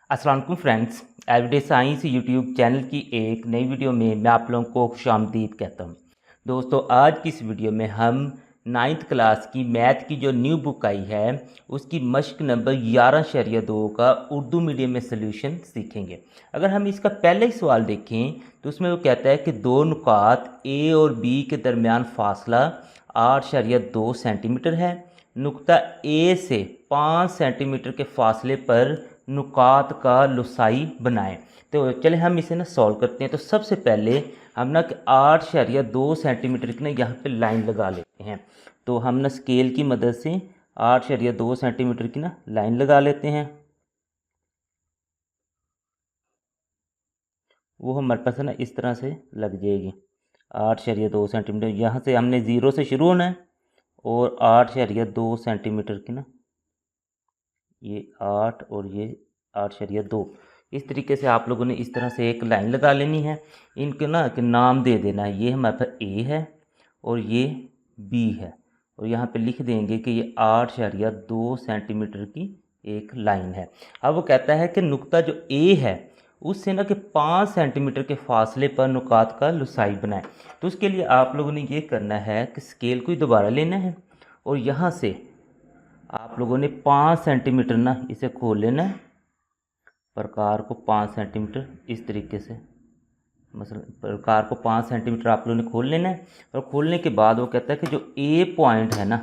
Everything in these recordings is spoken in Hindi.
अस्सलाम वालेकुम friends, everyday science YouTube channel की एक नई वीडियो में मैं आप लोगों को खुशामदीद कहता हूं। दोस्तों, आज की इस वीडियो में हम 9th क्लास की मैथ की जो न्यू बुक आई है उसकी मश्क नंबर 11.2 का उर्दू मीडियम में सलूशन सीखेंगे। अगर हम इसका पहले ही सवाल देखें तो उसमें वो कहता है कि दो नुकात ए और बी के दरमियान फासला 8.2 सेंटीमीटर है। नुक्ता ए से 5 सेंटीमीटर के फासले पर नुकात का लुसाई बनाएं। तो चले हम इसे ना सॉल्व करते हैं। तो सबसे पहले हम ना 8.2 सेंटीमीटर की ना यहाँ पे लाइन लगा लेते हैं। तो हम ना स्केल की मदद से 8.2 सेंटीमीटर की ना लाइन लगा लेते हैं। वो हमारे पास है ना इस तरह से लग जाएगी 8.2 सेंटीमीटर। यहाँ से हमने 0 से शुरू होना है और 8.2 सेंटीमीटर की ना ये 8 और ये 8.2 इस तरीके से आप लोगों ने इस तरह से एक लाइन लगा लेनी है। इनके ना कि नाम दे देना है। ये हमारे पास ए है और ये बी है और यहाँ पे लिख देंगे कि ये 8.2 सेंटीमीटर की एक लाइन है। अब वो कहता है कि नुक्ता जो ए है उससे ना कि 5 सेंटीमीटर के फासले पर नुकात का लुसाई बनाए। तो उसके लिए आप लोगों ने ये करना है कि स्केल को ही दोबारा लेना है और यहाँ से आप लोगों ने 5 सेंटीमीटर ना इसे खोल लेना है। प्रकार को 5 सेंटीमीटर इस तरीके से मतलब प्रकार को 5 सेंटीमीटर आप लोगों ने खोल लेना है। और खोलने के बाद वो कहता है कि जो ए पॉइंट है ना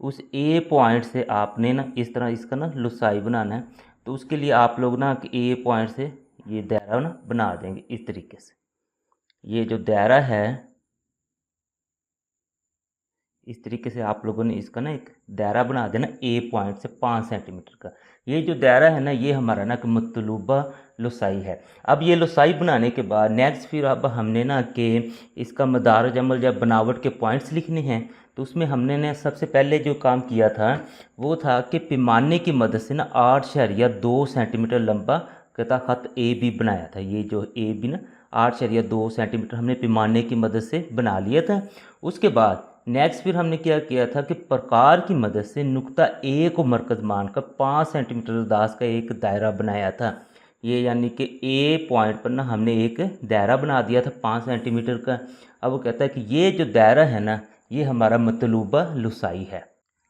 उस ए पॉइंट से आपने ना इस तरह इसका ना लुसाई बनाना है। तो उसके लिए आप लोग ना कि ए पॉइंट से ये दायरा ना बना देंगे इस तरीके से। ये जो दायरा है इस तरीके से आप लोगों ने इसका ना एक दायरा बना देना ए पॉइंट से 5 सेंटीमीटर का। ये जो दायरा है ना ये हमारा ना कि मतलूबा लुसाई है। अब ये लुसाई बनाने के बाद नेक्स्ट फिर अब हमने ना कि इसका मदार जमल या बनावट के पॉइंट्स लिखने हैं। तो उसमें हमने ना सबसे पहले जो काम किया था वो था कि पैमाने की मदद से ना 8.2 सेंटीमीटर लंबा कता ख़त ए बी बनाया था। ये जो ए बी ना 8.2 सेंटीमीटर हमने पैमाने की मदद से बना लिया था। उसके बाद नेक्स्ट फिर हमने क्या किया था कि प्रकार की मदद से नुक्ता ए को मरकज़ मानकर 5 सेंटीमीटर दास का एक दायरा बनाया था। ये यानी कि ए पॉइंट पर ना हमने एक दायरा बना दिया था 5 सेंटीमीटर का। अब वो कहता है कि ये जो दायरा है ना ये हमारा मतलूबा लुसाई है।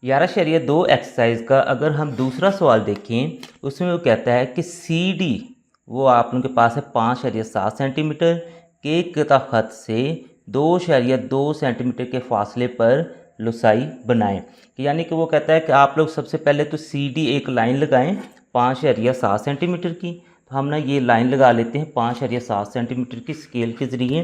11.2 एक्सरसाइज का अगर हम दूसरा सवाल देखें उसमें वो कहता है कि सी डी वो आप लोगों के पास है 5.7 सेंटीमीटर के कता ख़त से 2.2 सेंटीमीटर के फासले पर लुसाई बनाएं। यानी कि वो कहता है कि आप लोग सबसे पहले तो सी डी एक लाइन लगाएं 5.7 सेंटीमीटर की। तो हम ना ये लाइन लगा लेते हैं 5.7 सेंटीमीटर की स्केल के ज़रिए।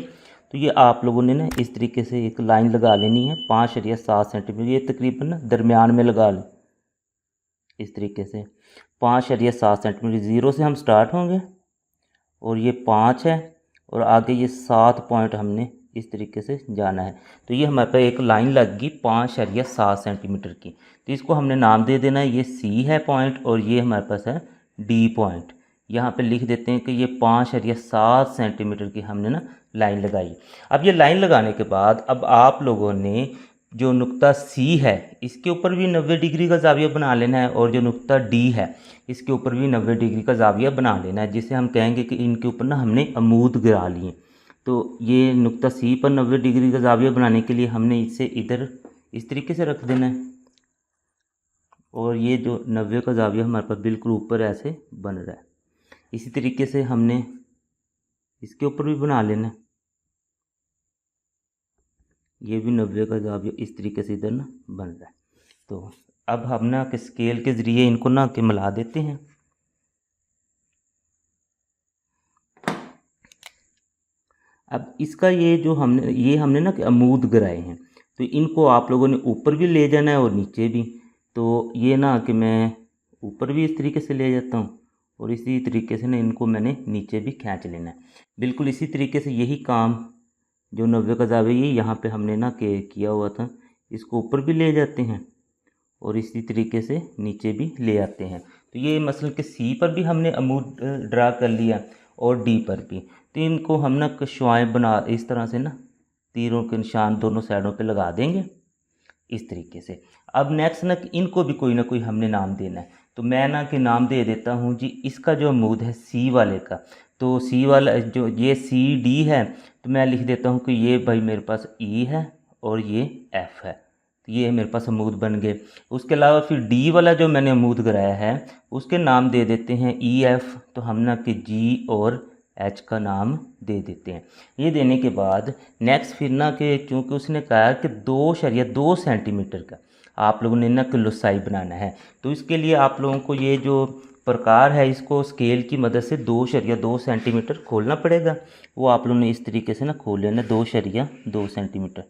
तो ये आप लोगों ने ना इस तरीके से एक लाइन लगा लेनी है 5.7 सेंटीमीटर। ये तकरीबन ना दरमियान में लगा लें इस तरीके से 5.7 सेंटीमीटर। 0 से हम स्टार्ट होंगे और ये 5 है और आगे ये 7 पॉइंट हमने इस तरीके से जाना है। तो ये हमारे पास एक लाइन लग गई 5.7 सेंटीमीटर की। तो इसको हमने नाम दे देना है, ये सी है पॉइंट और ये हमारे पास है डी पॉइंट। यहाँ पे लिख देते हैं कि ये 5.7 सेंटीमीटर की हमने ना लाइन लगाई। अब ये लाइन लगाने के बाद अब आप लोगों ने जो नुक्ता सी है इसके ऊपर भी 90 डिग्री का ज़ाविया बना लेना है और जो नुक्ता डी है इसके ऊपर भी 90 डिग्री का ज़ाविया बना लेना है, जिसे हम कहेंगे कि इनके ऊपर ना हमने अमूद गिरा लिए। तो ये नुक्ता सी पर 90 डिग्री का ज़ाविया बनाने के लिए हमने इसे इधर इस तरीके से रख देना है और ये जो 90 का ज़ाविया हमारे पास बिल्कुल ऊपर ऐसे बन रहा है। इसी तरीके से हमने इसके ऊपर भी बना लेना है। ये भी 90 का ज़ाविया इस तरीके से इधर ना बन रहा है। तो अब हम ना कि स्केल के ज़रिए इनको ना कि मिला देते हैं। अब इसका ये जो हमने ना कि अमूद गिराए हैं तो इनको आप लोगों ने ऊपर भी ले जाना है और नीचे भी। तो ये ना कि मैं ऊपर भी इस तरीके से ले जाता हूँ और इसी तरीके से ना इनको मैंने नीचे भी खींच लेना है। बिल्कुल इसी तरीके से यही काम जो 90 का ज़ाविया ये यहाँ पे हमने ना के किया हुआ था इसको ऊपर भी ले जाते हैं और इसी तरीके से नीचे भी ले आते हैं। तो ये मसलन के सी पर भी हमने अमूद ड्रा कर लिया और डी पर भी। तो इनको हम ना कशवाएँ बना इस तरह से ना तीरों के निशान दोनों साइडों पे लगा देंगे इस तरीके से। अब नेक्स्ट ना इनको भी कोई ना कोई हमने नाम देना है। तो मैं ना कि नाम दे देता हूँ जी इसका जो अमूद है सी वाले का। तो सी वाला जो ये सी डी है, तो मैं लिख देता हूँ कि ये भाई मेरे पास ई है और ये एफ है। तो ये मेरे पास अमूद बन गए। उसके अलावा फिर डी वाला जो मैंने अमूद कराया है उसके नाम दे देते हैं ई एफ। तो हम ना कि जी और एच का नाम दे देते हैं। ये देने के बाद नेक्स्ट फिर ना कि चूँकि उसने कहा कि 2.2 सेंटीमीटर का आप लोगों ने ना कि लोसाई बनाना है, तो इसके लिए आप लोगों को ये जो प्रकार है इसको स्केल की मदद से 2.2 सेंटीमीटर खोलना पड़ेगा। वो आप लोगों ने इस तरीके से ना खोल लेना 2.2 सेंटीमीटर।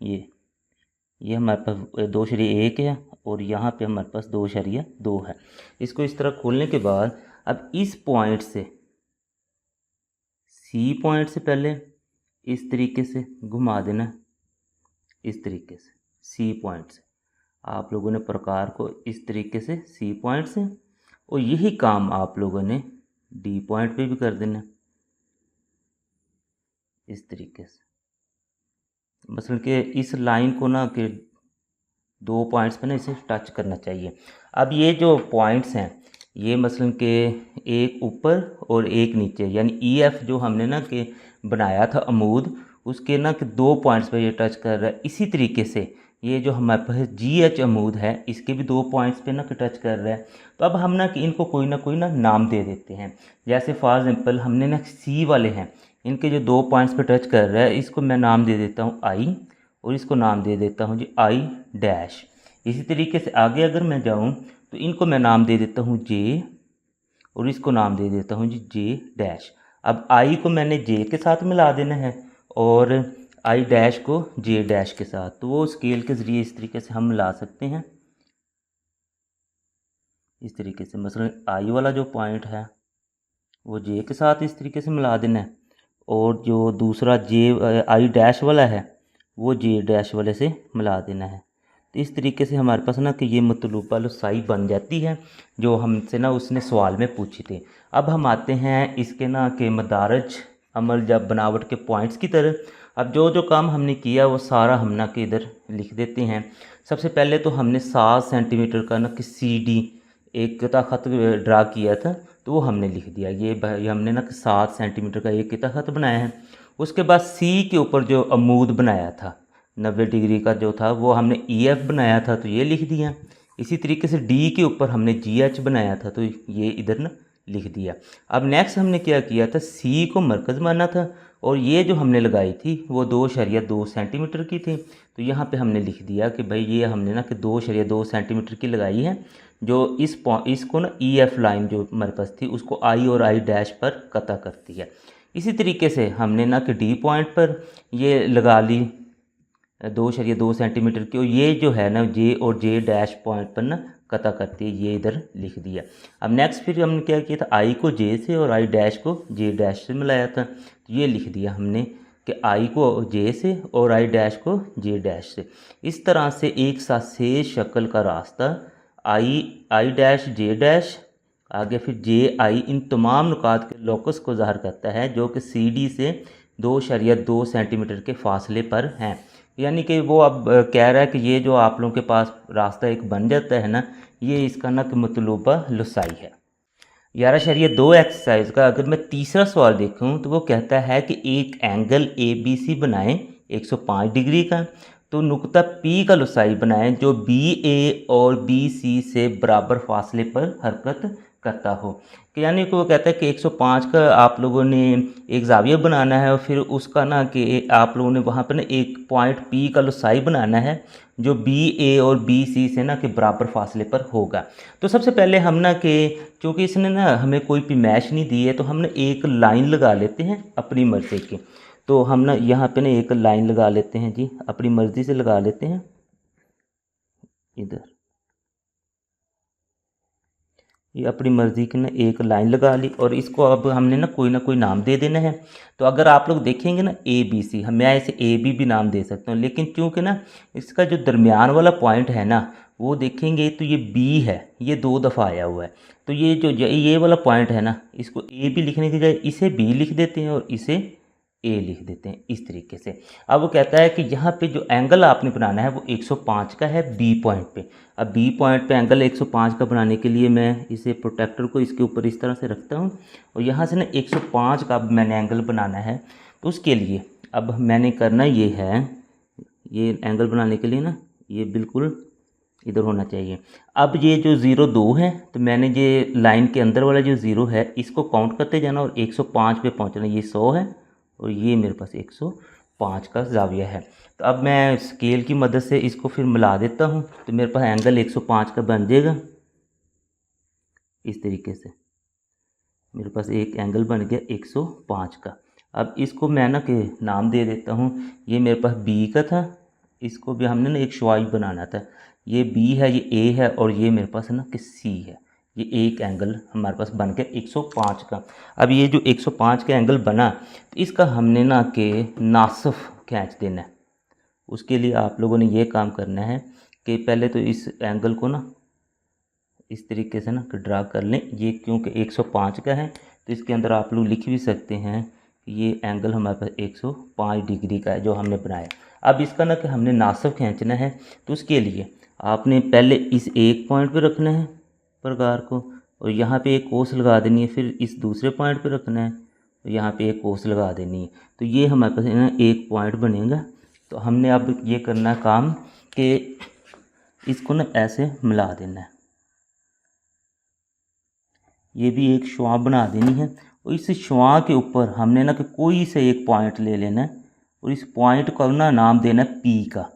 ये हमारे पास 2.1 है और यहाँ पे हमारे पास 2.2 है। इसको इस तरह खोलने के बाद अब इस पॉइंट से सी पॉइंट से पहले इस तरीके से घुमा देना, इस तरीके से सी पॉइंट से आप लोगों ने प्रकार को इस तरीके से सी पॉइंट से, और यही काम आप लोगों ने डी पॉइंट पे भी कर देना इस तरीके से। मसलन कि इस लाइन को ना कि 2 पॉइंट्स पे ना इसे टच करना चाहिए। अब ये जो पॉइंट्स हैं ये मसलन के एक ऊपर और एक नीचे, यानी ई एफ जो हमने ना कि बनाया था अमूद, उसके ना कि 2 पॉइंट्स पे ये टच कर रहा है। इसी तरीके से ये जो हमारे पास जी एच अमूद है इसके भी 2 पॉइंट्स पे ना कि टच कर रहा है। तो अब हम ना कि इनको कोई ना नाम दे देते हैं। जैसे फॉर एग्जांपल हमने ना सी वाले हैं, इनके जो 2 पॉइंट्स पे टच कर रहा है इसको मैं नाम दे देता हूँ आई, और इसको नाम दे देता हूँ जी आई डैश। इसी तरीके से आगे अगर मैं जाऊँ तो इनको मैं नाम दे देता हूँ जे, और इसको नाम दे देता हूँ जी जे डैश। अब आई को मैंने जे के साथ मिला देना है और आई डैश को जे डैश के साथ। तो वो स्केल के ज़रिए इस तरीके से हम मिला सकते हैं। इस तरीके से मसलन आई वाला जो पॉइंट है वो जे के साथ इस तरीके से मिला देना है, और जो दूसरा जे आई डैश वाला है वो जे डैश वाले से मिला देना है। तो इस तरीके से हमारे पास ना कि ये मतलूबा लोसाई बन जाती है जो हमसे ना उसने सवाल में पूछी थी। अब हम आते हैं इसके ना कि मदारज अमल या बनावट के पॉइंट्स की तरह। अब जो जो काम हमने किया वो सारा हम ना कि इधर लिख देते हैं। सबसे पहले तो हमने 7 सेंटीमीटर का ना कि सी डी एक किता ख़त ड्रा किया था, तो वो हमने लिख दिया। ये हमने ना कि 7 सेंटीमीटर का एक किता ख़त बनाया है। उसके बाद सी के ऊपर जो अमूद बनाया था 90 डिग्री का जो था वो हमने ई एफ बनाया था, तो ये लिख दिया। इसी तरीके से डी के ऊपर हमने जी एच बनाया था, तो ये इधर ना लिख दिया। अब नेक्स्ट हमने क्या किया था, सी को मरकज़ माना था और ये जो हमने लगाई थी वो 2.2 सेंटीमीटर की थी। तो यहाँ पे हमने लिख दिया कि भाई ये हमने ना कि 2.2 सेंटीमीटर की लगाई है, जो इसको ना ई एफ लाइन जो हमारे पास थी उसको आई और आई डैश पर कता करती है। इसी तरीके से हमने ना कि डी पॉइंट पर ये लगा ली 2.2 सेंटीमीटर की, और ये जो है ना जे और जे डैश पॉइंट पर ना कता करती है, ये इधर लिख दिया। अब नेक्स्ट फिर हमने क्या किया था, आई को जे से और आई डैश को जे डैश से मिलाया था, तो ये लिख दिया हमने कि आई को जे से और आई डैश को जे डैश से। इस तरह से एक साथ से शक्ल का रास्ता आई डैश जे डैश आगे फिर जे आई, इन तमाम नुकात के लोकस को ज़ाहिर करता है जो कि सी डी से 2.2 सेंटीमीटर के फासले पर हैं। यानी कि वो अब कह रहा है कि ये जो आप लोगों के पास रास्ता एक बन जाता है ना, ये इसका ना कि मतलूबा लोसाई है। 11.2 एक्सरसाइज का अगर मैं तीसरा सवाल देखूं तो वो कहता है कि एक एंगल ए बी सी बनाएं 105 डिग्री का, तो नुक्ता पी का लोसाई बनाएं जो बी ए और बी सी से बराबर फासले पर हरकत करता हो। कि यानी कि वो कहता है कि 105 का आप लोगों ने एक जाविया बनाना है और फिर उसका ना कि आप लोगों ने वहाँ पर ना एक पॉइंट पी का लोसाई बनाना है जो बी ए और बी सी से ना कि बराबर फासले पर होगा। तो सबसे पहले हम ना कि चूँकि इसने ना हमें कोई पैमाइश नहीं दी है, तो हम ना एक लाइन लगा लेते हैं अपनी मर्ज़ी की। तो हम ना यहाँ पे ना एक लाइन लगा लेते हैं जी, अपनी मर्ज़ी से लगा लेते हैं इधर। ये अपनी मर्ज़ी की ना एक लाइन लगा ली और इसको अब हमने ना कोई नाम दे देना है। तो अगर आप लोग देखेंगे ना ए बी सी, मैं इसे ए बी भी नाम दे सकता हूँ, लेकिन चूँकि ना इसका जो दरमियान वाला पॉइंट है ना वो देखेंगे तो ये बी है, ये 2 दफ़ा आया हुआ है। तो ये जो ये वाला पॉइंट है ना इसको ए बी लिखने की जगह इसे बी लिख देते हैं और इसे ए लिख देते हैं इस तरीके से। अब वो कहता है कि यहाँ पे जो एंगल आपने बनाना है वो 105 का है बी पॉइंट पे। अब बी पॉइंट पे एंगल 105 का बनाने के लिए मैं इसे प्रोटेक्टर को इसके ऊपर इस तरह से रखता हूँ और यहाँ से ना 105 का अब मैंने एंगल बनाना है। तो उसके लिए अब मैंने करना ये है, ये एंगल बनाने के लिए ना ये बिल्कुल इधर होना चाहिए। अब ये जो 02 है तो मैंने ये लाइन के अंदर वाला जो 0 है इसको काउंट करते जाना और 105 पे पहुंचना। ये 100 है और ये मेरे पास 105 का जाविया है। तो अब मैं स्केल की मदद से इसको फिर मिला देता हूँ तो मेरे पास एंगल 105 का बन जाएगा इस तरीके से। मेरे पास एक एंगल बन गया 105 का। अब इसको मैं ना के नाम दे देता हूँ। ये मेरे पास बी का था, इसको भी हमने ना एक शॉइब बनाना था। ये बी है, ये ए है और ये मेरे पास है ना कि सी है। ये एक एंगल हमारे पास बन गया 105 का। अब ये जो 105 का एंगल बना तो इसका हमने ना कि नासफ खींच देना है। उसके लिए आप लोगों ने ये काम करना है कि पहले तो इस एंगल को ना इस तरीके से ना ड्रा कर लें। ये क्योंकि 105 का है तो इसके अंदर आप लोग लिख भी सकते हैं कि ये एंगल हमारे पास 105 डिग्री का है जो हमने बनाया। अब इसका ना कि हमने नासब खींचना है तो उसके लिए आपने पहले इस एक पॉइंट पे रखना है प्रकार को और यहाँ पे एक कोस लगा देनी है। फिर इस दूसरे पॉइंट पे रखना है तो यहाँ पे एक कोस लगा देनी है। तो ये हमारे पास ना एक पॉइंट बनेगा। तो हमने अब ये करना काम कि इसको ना ऐसे मिला देना है। ये भी एक शुआ बना देनी है और इस शुआ के ऊपर हमने ना कि कोई से एक पॉइंट ले लेना है और इस पॉइंट को ना नाम देना है पी का।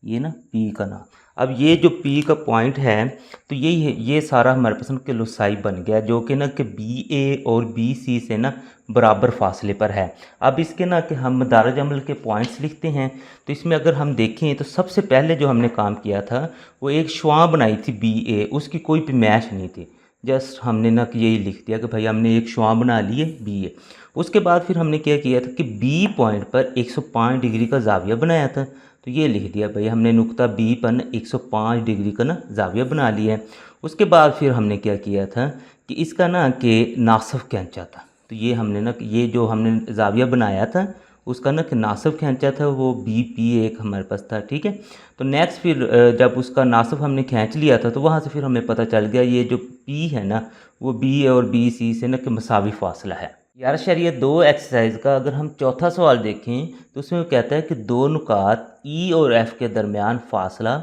ये ना पी का नाम। अब ये जो पी का पॉइंट है तो यही है, ये सारा हमारे पास के लोसाई बन गया जो कि ना कि बी ए और बी सी से ना बराबर फासले पर है। अब इसके ना कि हम मदारज अमल के पॉइंट्स लिखते हैं तो इसमें अगर हम देखें तो सबसे पहले जो हमने काम किया था वो एक शुआ बनाई थी बी ए, उसकी कोई भी मैच नहीं थी। जस्ट हमने ना कि यही लिख दिया कि भाई हमने एक शुआ बना लिए बी ए। उसके बाद फिर हमने क्या किया था कि बी पॉइंट पर 105 डिग्री का जाविया बनाया था। तो ये लिख दिया भाई हमने नुक्ता बी पर 105 डिग्री का ना जाविया बना लिया है। उसके बाद फिर हमने क्या किया था कि इसका ना कि नासफ खींचा था। तो ये हमने ना ये जो हमने जाविया बनाया था उसका ना कि नासफ खींचा था वो बी पी एक हमारे पास था। ठीक है, तो नेक्स्ट फिर जब उसका नासफ हमने खींच लिया था तो वहाँ से फिर हमें पता चल गया ये जो पी है ना वो बी और बी सी से ना कि मसावी फासला है। यार शरीय 2 एक्सरसाइज का अगर हम चौथा सवाल देखें तो उसमें वो कहता है कि दो नुकात ई और एफ़ के दरमियान फासला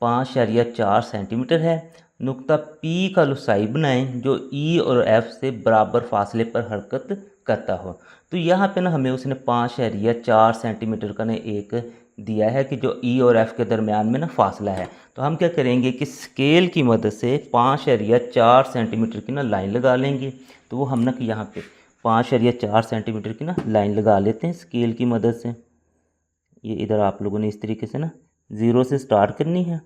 5.4 सेंटीमीटर है। नुक्ता पी का लुसाई बनाएं जो ई और एफ़ से बराबर फासले पर हरकत करता हो। तो यहाँ पे ना हमें उसने 5.4 सेंटीमीटर का ना एक दिया है कि जो ई और एफ़ के दरमियान में ना फासला है। तो हम क्या करेंगे कि स्केल की मदद से 5.4 सेंटीमीटर की ना लाइन लगा लेंगे। तो वो हम ना कि यहाँ पे 5.4 सेंटीमीटर की ना लाइन लगा लेते हैं स्केल की मदद से। ये इधर आप लोगों ने इस तरीके से ना 0 से स्टार्ट करनी है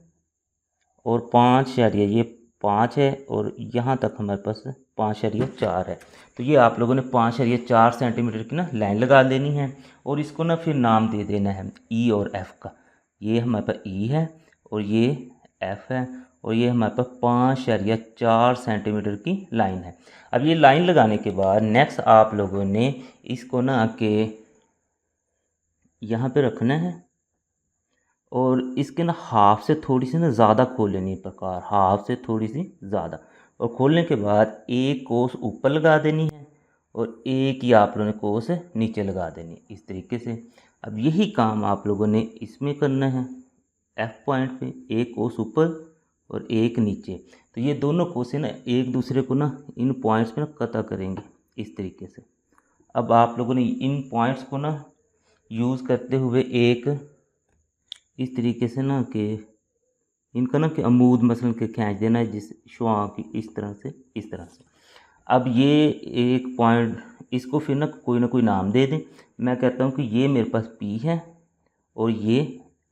और 5 ये 5 है और यहाँ तक हमारे पास 5.4 है। तो ये आप लोगों ने 5.4 सेंटीमीटर की ना लाइन लगा देनी है और इसको ना फिर नाम दे देना है ई और एफ़ का। ये हमारे पास ई है और ये एफ़ है और ये हमारे पास 5.4 सेंटीमीटर की लाइन है। अब ये लाइन लगाने के बाद नेक्स्ट आप लोगों ने इसको ना कि यहाँ पे रखना है और इसके ना हाफ से थोड़ी सी ना ज़्यादा खोल लेनी है प्रकार, हाफ से थोड़ी सी ज़्यादा। और खोलने के बाद एक कोस ऊपर लगा देनी है और एक ही आप लोगों ने कोस नीचे लगा देनी है इस तरीके से। अब यही काम आप लोगों ने इसमें करना है। एफ़ पॉइंट पे एक कोस ऊपर और एक नीचे। तो ये दोनों कोसें ना एक दूसरे को ना इन पॉइंट्स पे ना कता करेंगे इस तरीके से। अब आप लोगों ने इन पॉइंट्स को ना यूज़ करते हुए एक इस तरीके से ना कि इनका ना कि अमूद मसलन के खींच देना है जिस शुआ की इस तरह से। अब ये एक पॉइंट इसको फिर ना कोई नाम दे दें। मैं कहता हूँ कि ये मेरे पास पी है और ये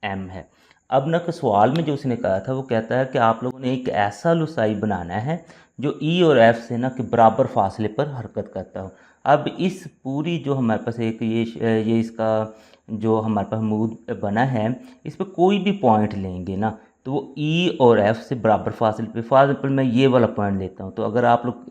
एम है। अब ना कि सवाल में जो उसने कहा था वो कहता है कि आप लोगों ने एक ऐसा लुसाई बनाना है जो ई और एफ़ से ना कि बराबर फासले पर हरकत करता हो। अब इस पूरी जो हमारे पास एक ये इसका जो हमारे पास मूड बना है इस पर कोई भी पॉइंट लेंगे ना तो वो ई और एफ से बराबर फासले पे, फॉर एग्जाम्पल मैं ये वाला पॉइंट लेता हूँ, तो अगर आप लोग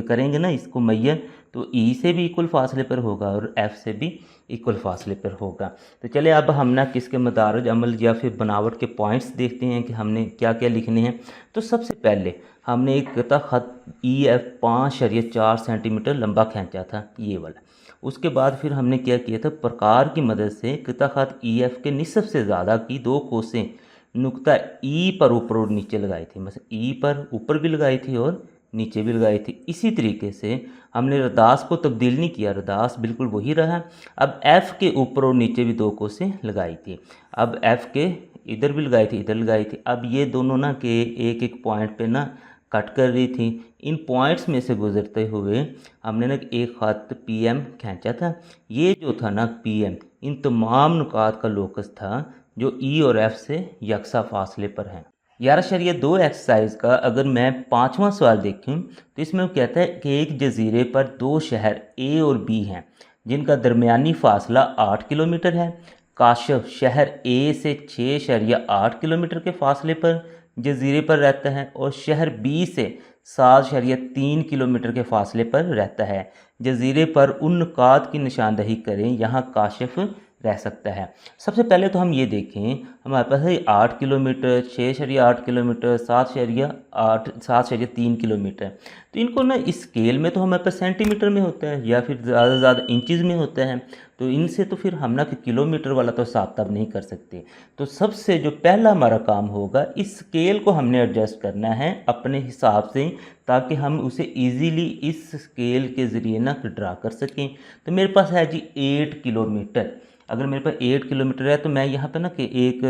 करेंगे ना इसको मैयर, तो ई से भी इक्वल फासले पर होगा और एफ से भी इक्वल फासले पर होगा। तो चले अब हम ना किसके मदारज अमल या फिर बनावट के पॉइंट्स देखते हैं कि हमने क्या क्या लिखने हैं। तो सबसे पहले हमने एक कता ख़त ई एफ 5.4 सेंटीमीटर लंबा खींचा था, ये वाला। उसके बाद फिर हमने क्या किया था, प्रकार की मदद से कता ख़त ई एफ के निसफ से ज़्यादा की दो कोसें नुक्ता ई पर ऊपर और नीचे लगाई थी, मतलब ई पर ऊपर भी लगाई थी और नीचे भी लगाई थी। इसी तरीके से हमने रदास को तब्दील नहीं किया, रदास बिल्कुल वही रहा। अब एफ़ के ऊपर और नीचे भी दो कोसें लगाई थी। अब एफ़ के इधर भी लगाई थी, इधर लगाई थी। अब ये दोनों ना के एक एक पॉइंट पे ना कट कर रही थी। इन पॉइंट्स में से गुजरते हुए हमने ना एक ख़त पी एम खींचा था। ये जो था ना पी एम, इन तमाम नुकात का लोकस था जो ई और एफ से यकसा फासले पर हैं। 11.2 एक्सरसाइज का अगर मैं 5वां सवाल देखूं तो इसमें वो कहता है कि एक जजीरे पर दो शहर ए और बी हैं जिनका दरमियानी फासला 8 किलोमीटर है। काशिफ शहर ए से 6.8 किलोमीटर के फासले पर जजीरे पर रहता है और शहर बी से 7.3 किलोमीटर के फासले पर रहता है। जजीरे पर उन नुकात की निशानदही करें यहाँ काशिफ रह सकता है। सबसे पहले तो हम ये देखें, हमारे पास है 8 किलोमीटर, 6.8 किलोमीटर, 7.3 किलोमीटर। तो इनको ना इस स्केल में तो हमारे पास सेंटीमीटर में होता है या फिर ज़्यादा से ज़्यादा इंचज़ में होता है। तो इनसे तो फिर हम ना कि किलोमीटर वाला तो हिसाब तब नहीं कर सकते। तो सबसे जो पहला हमारा काम होगा, इस स्केल को हमने एडजस्ट करना है अपने हिसाब से, ताकि हम उसे इजीली इस स्केल के ज़रिए ना ड्रा कर सकें। तो मेरे पास है जी 8 किलोमीटर। अगर मेरे पास 8 किलोमीटर है तो मैं यहाँ पे ना कि एक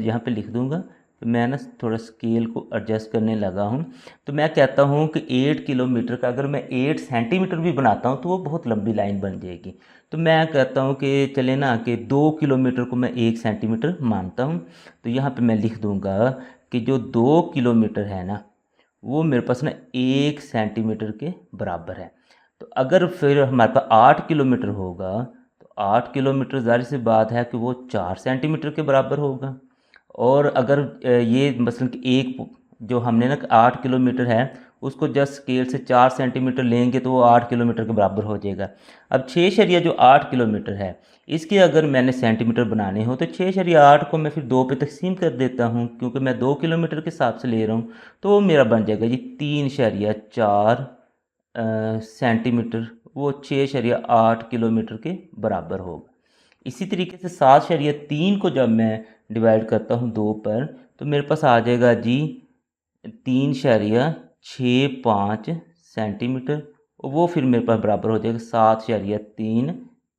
यहाँ पे लिख दूँगा। तो मैं ना थोड़ा स्केल को एडजस्ट करने लगा हूँ। तो मैं कहता हूँ कि 8 किलोमीटर का अगर मैं 8 सेंटीमीटर भी बनाता हूँ तो वो बहुत लंबी लाइन बन जाएगी। तो मैं कहता हूँ कि चले ना कि 2 किलोमीटर को मैं 1 सेंटीमीटर मानता हूँ। तो यहाँ पे मैं लिख दूँगा कि जो 2 किलोमीटर है ना वो मेरे पास ना 1 सेंटीमीटर के बराबर है। तो अगर फिर हमारे पास 8 किलोमीटर होगा तो 8 किलोमीटर ज़ाहिर सी बात है कि वो 4 सेंटीमीटर के बराबर होगा। और अगर ये मसलन कि एक जो हमने ना 8 किलोमीटर है उसको जस्ट स्केल से 4 सेंटीमीटर लेंगे तो वो 8 किलोमीटर के बराबर हो जाएगा। अब 6 जो 8 किलोमीटर है इसके अगर मैंने सेंटीमीटर बनाने हो तो 6.8 को मैं फिर 2 पे तकसीम कर देता हूँ, क्योंकि मैं 2 किलोमीटर के हिसाब से ले रहा हूँ। तो वो मेरा बन जाएगा जी 3.4 सेंटीमीटर, वो 6.8 किलोमीटर के बराबर होगा। इसी तरीके से 7.3 को जब मैं डिवाइड करता हूँ 2 पर तो मेरे पास आ जाएगा जी 3.65 सेंटीमीटर, और वो फिर मेरे पास बराबर हो जाएगा 7.3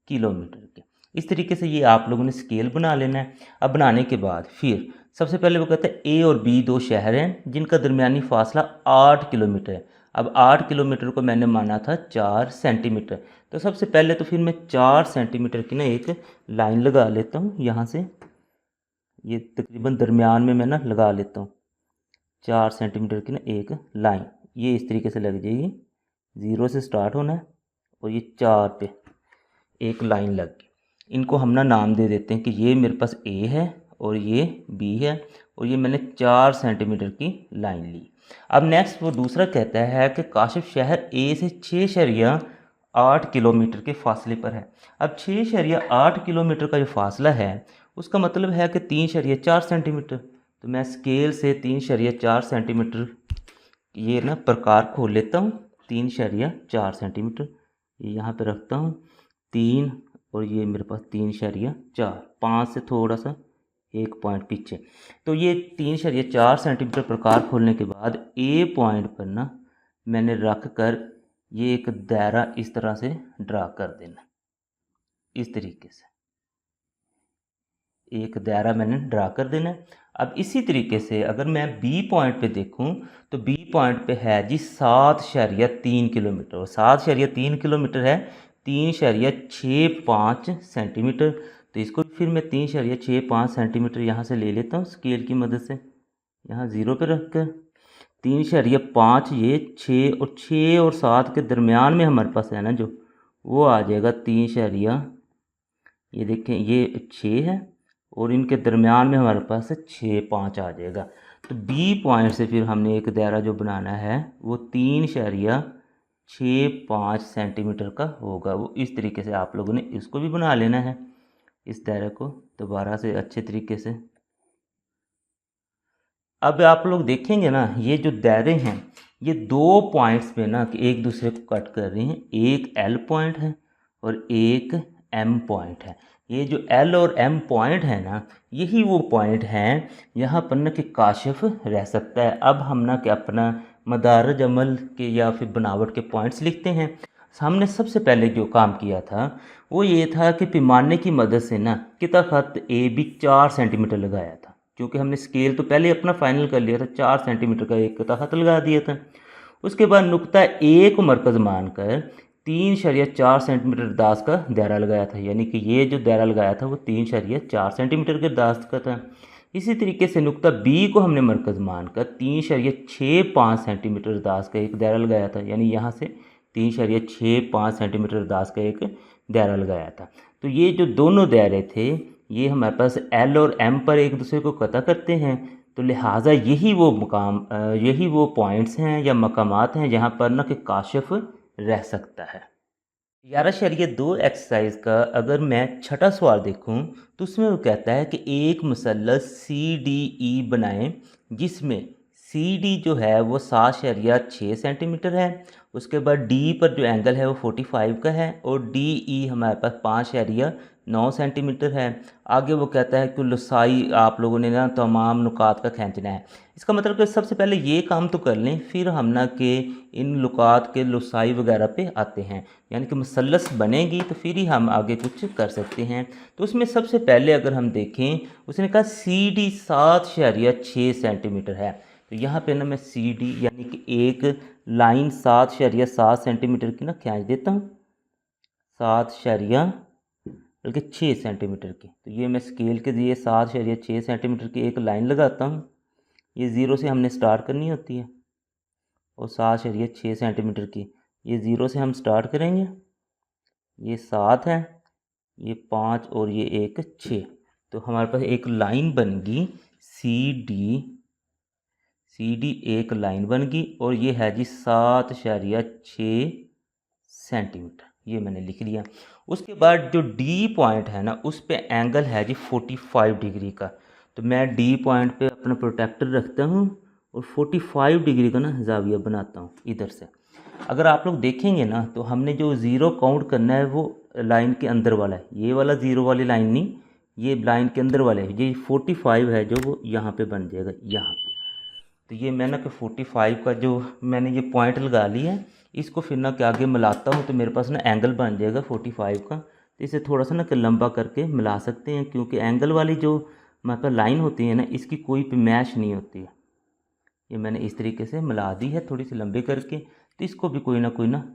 किलोमीटर के। इस तरीके से ये आप लोगों ने स्केल बना लेना है। अब बनाने के बाद फिर सबसे पहले वो कहते हैं ए और बी दो शहर हैं जिनका दरमियानी फासला 8 किलोमीटर है। अब 8 किलोमीटर को मैंने माना था 4 सेंटीमीटर। तो सबसे पहले तो फिर मैं 4 सेंटीमीटर की ना एक लाइन लगा लेता हूँ यहाँ से, ये तकरीबन दरमियान में मैं ना लगा लेता हूँ 4 सेंटीमीटर की ना एक लाइन। ये इस तरीके से लग जाएगी, 0 से स्टार्ट होना है और ये 4 पे एक लाइन लग गई। इनको हम ना नाम दे देते हैं कि ये मेरे पास ए है और ये बी है, और ये मैंने 4 सेंटीमीटर की लाइन ली। अब नेक्स्ट वो दूसरा कहता है कि काशिफ शहर ए से 6.8 किलोमीटर के फासले पर है। अब 6.8 किलोमीटर का जो फासला है उसका मतलब है कि 3.4 सेंटीमीटर। तो मैं स्केल से 3.4 सेंटीमीटर ये ना प्रकार खोल लेता हूँ। 3.4 सेंटीमीटर ये यहाँ पे रखता हूँ, 3 और ये मेरे पास 3.4, 5 से थोड़ा सा एक पॉइंट पीछे। तो ये 3.4 सेंटीमीटर प्रकार खोलने के बाद ए पॉइंट पर ना मैंने रख कर ये एक दायरा इस तरह से ड्रा कर देना। इस तरीके से एक दायरा मैंने ड्रा कर देना है। अब इसी तरीके से अगर मैं बी पॉइंट पे देखूं तो बी पॉइंट पे है जी 7.3 किलोमीटर, और 7.3 किलोमीटर है 3.65 सेंटीमीटर। तो इसको फिर मैं 3.65 सेंटीमीटर यहाँ से ले लेता हूँ स्केल की मदद से, यहाँ 0 पे रख कर 3.5 ये 6 और 7 के दरमियान में हमारे पास है ना जो वो आ जाएगा 3 ये देखें ये 6 है और इनके दरमियान में हमारे पास 6 5 आ जाएगा। तो बी पॉइंट से फिर हमने एक दायरा जो बनाना है वो 3.65 सेंटीमीटर का होगा। वो इस तरीके से आप लोगों ने इसको भी बना लेना है, इस दायरे को दोबारा से अच्छे तरीके से। अब आप लोग देखेंगे ना, ये जो दायरे हैं ये 2 पॉइंट्स पे ना एक दूसरे को कट कर रहे हैं। एक एल पॉइंट है और एक एम पॉइंट है। ये जो एल और एम पॉइंट है ना, यही वो पॉइंट हैं यहाँ पर ना कि काशिफ रह सकता है। अब हम ना कि अपना मदारज अमल के या फिर बनावट के पॉइंट्स लिखते हैं। हमने सबसे पहले जो काम किया था वो ये था कि पैमाने की मदद से ना किता खत ए बी 4 सेंटीमीटर लगाया था, क्योंकि हमने स्केल तो पहले अपना फाइनल कर लिया था। 4 सेंटीमीटर का एक किता खत लगा दिया था। उसके बाद नुक्ता ए को मरकज़ मानकर 3.4 सेंटीमीटर दास का दायरा लगाया था, यानी कि ये जो दायरा लगाया था वो 3.4 सेंटीमीटर के दास का था। इसी तरीके से नुक्ता बी को हमने मरकज़ मानकर 3.65 सेंटीमीटर दास का एक दायरा लगाया था, यानी यहाँ से 3.65 सेंटीमीटर दास का एक दायरा लगाया था। तो ये जो दोनों दायरे थे ये हमारे पास एल और एम पर एक दूसरे को कता करते हैं। तो लिहाजा यही वो मुकाम यही वो पॉइंट्स हैं या मकामात हैं जहाँ पर ना कि काशिफ रह सकता है। 11.2 एक्सरसाइज का अगर मैं छठा सवाल देखूं तो उसमें वो कहता है कि एक मुसल्लस सी डी ई बनाएं जिसमें सी डी जो है वो 7.6 सेंटीमीटर है। उसके बाद डी पर जो एंगल है वो 45 का है और डी ई हमारे पास 5.9 सेंटीमीटर है। आगे वो कहता है कि लसाई आप लोगों ने ना तमाम नुकात का खींचना है। इसका मतलब कि सबसे पहले ये काम तो कर लें, फिर हम ना कि इन नुकात के लसाई वगैरह पे आते हैं, यानी कि मुसल्लस बनेगी तो फिर ही हम आगे कुछ कर सकते हैं। तो उसमें सबसे पहले अगर हम देखें उसने कहा सी डी 7.6 सेंटीमीटर है। तो यहाँ पे ना मैं सी डी यानी कि एक लाइन 7.7 सेंटीमीटर की ना खींच देता हूँ, 7.6 सेंटीमीटर की। तो ये मैं स्केल के दिए 7.6 सेंटीमीटर की एक लाइन लगाता हूँ। ये ज़ीरो से हमने स्टार्ट करनी होती है और 7.6 सेंटीमीटर की ये ज़ीरो से हम स्टार्ट करेंगे। ये 7 है, ये 5 और ये एक 6। तो हमारे पास एक लाइन बन गई सी डी एक लाइन बन गई और ये है जी 7.6 सेंटीमीटर, ये मैंने लिख लिया। उसके बाद जो डी पॉइंट है ना उस पे एंगल है जी 45 डिग्री का। तो मैं डी पॉइंट पे अपना प्रोटेक्टर रखता हूँ और 45 डिग्री का ना जाविया बनाता हूँ इधर से। अगर आप लोग देखेंगे ना तो हमने जो ज़ीरो काउंट करना है वो लाइन के अंदर वाला है, ये वाला ज़ीरो वाली लाइन नहीं, ये लाइन के अंदर वाले है। ये 45 है जो वो यहाँ पे बन जाएगा यहाँ पे। तो ये मैं ना कि 45 का जो मैंने ये पॉइंट लगा लिया है, इसको फिर ना कि आगे मिलाता हूँ तो मेरे पास ना एंगल बन जाएगा 45 का। तो इसे थोड़ा सा ना कि लंबा करके मिला सकते हैं, क्योंकि एंगल वाली जो हमारे पास लाइन होती है ना इसकी कोई पे मैच नहीं होती है। ये मैंने इस तरीके से मिला दी है थोड़ी सी लंबी करके। तो इसको भी कोई ना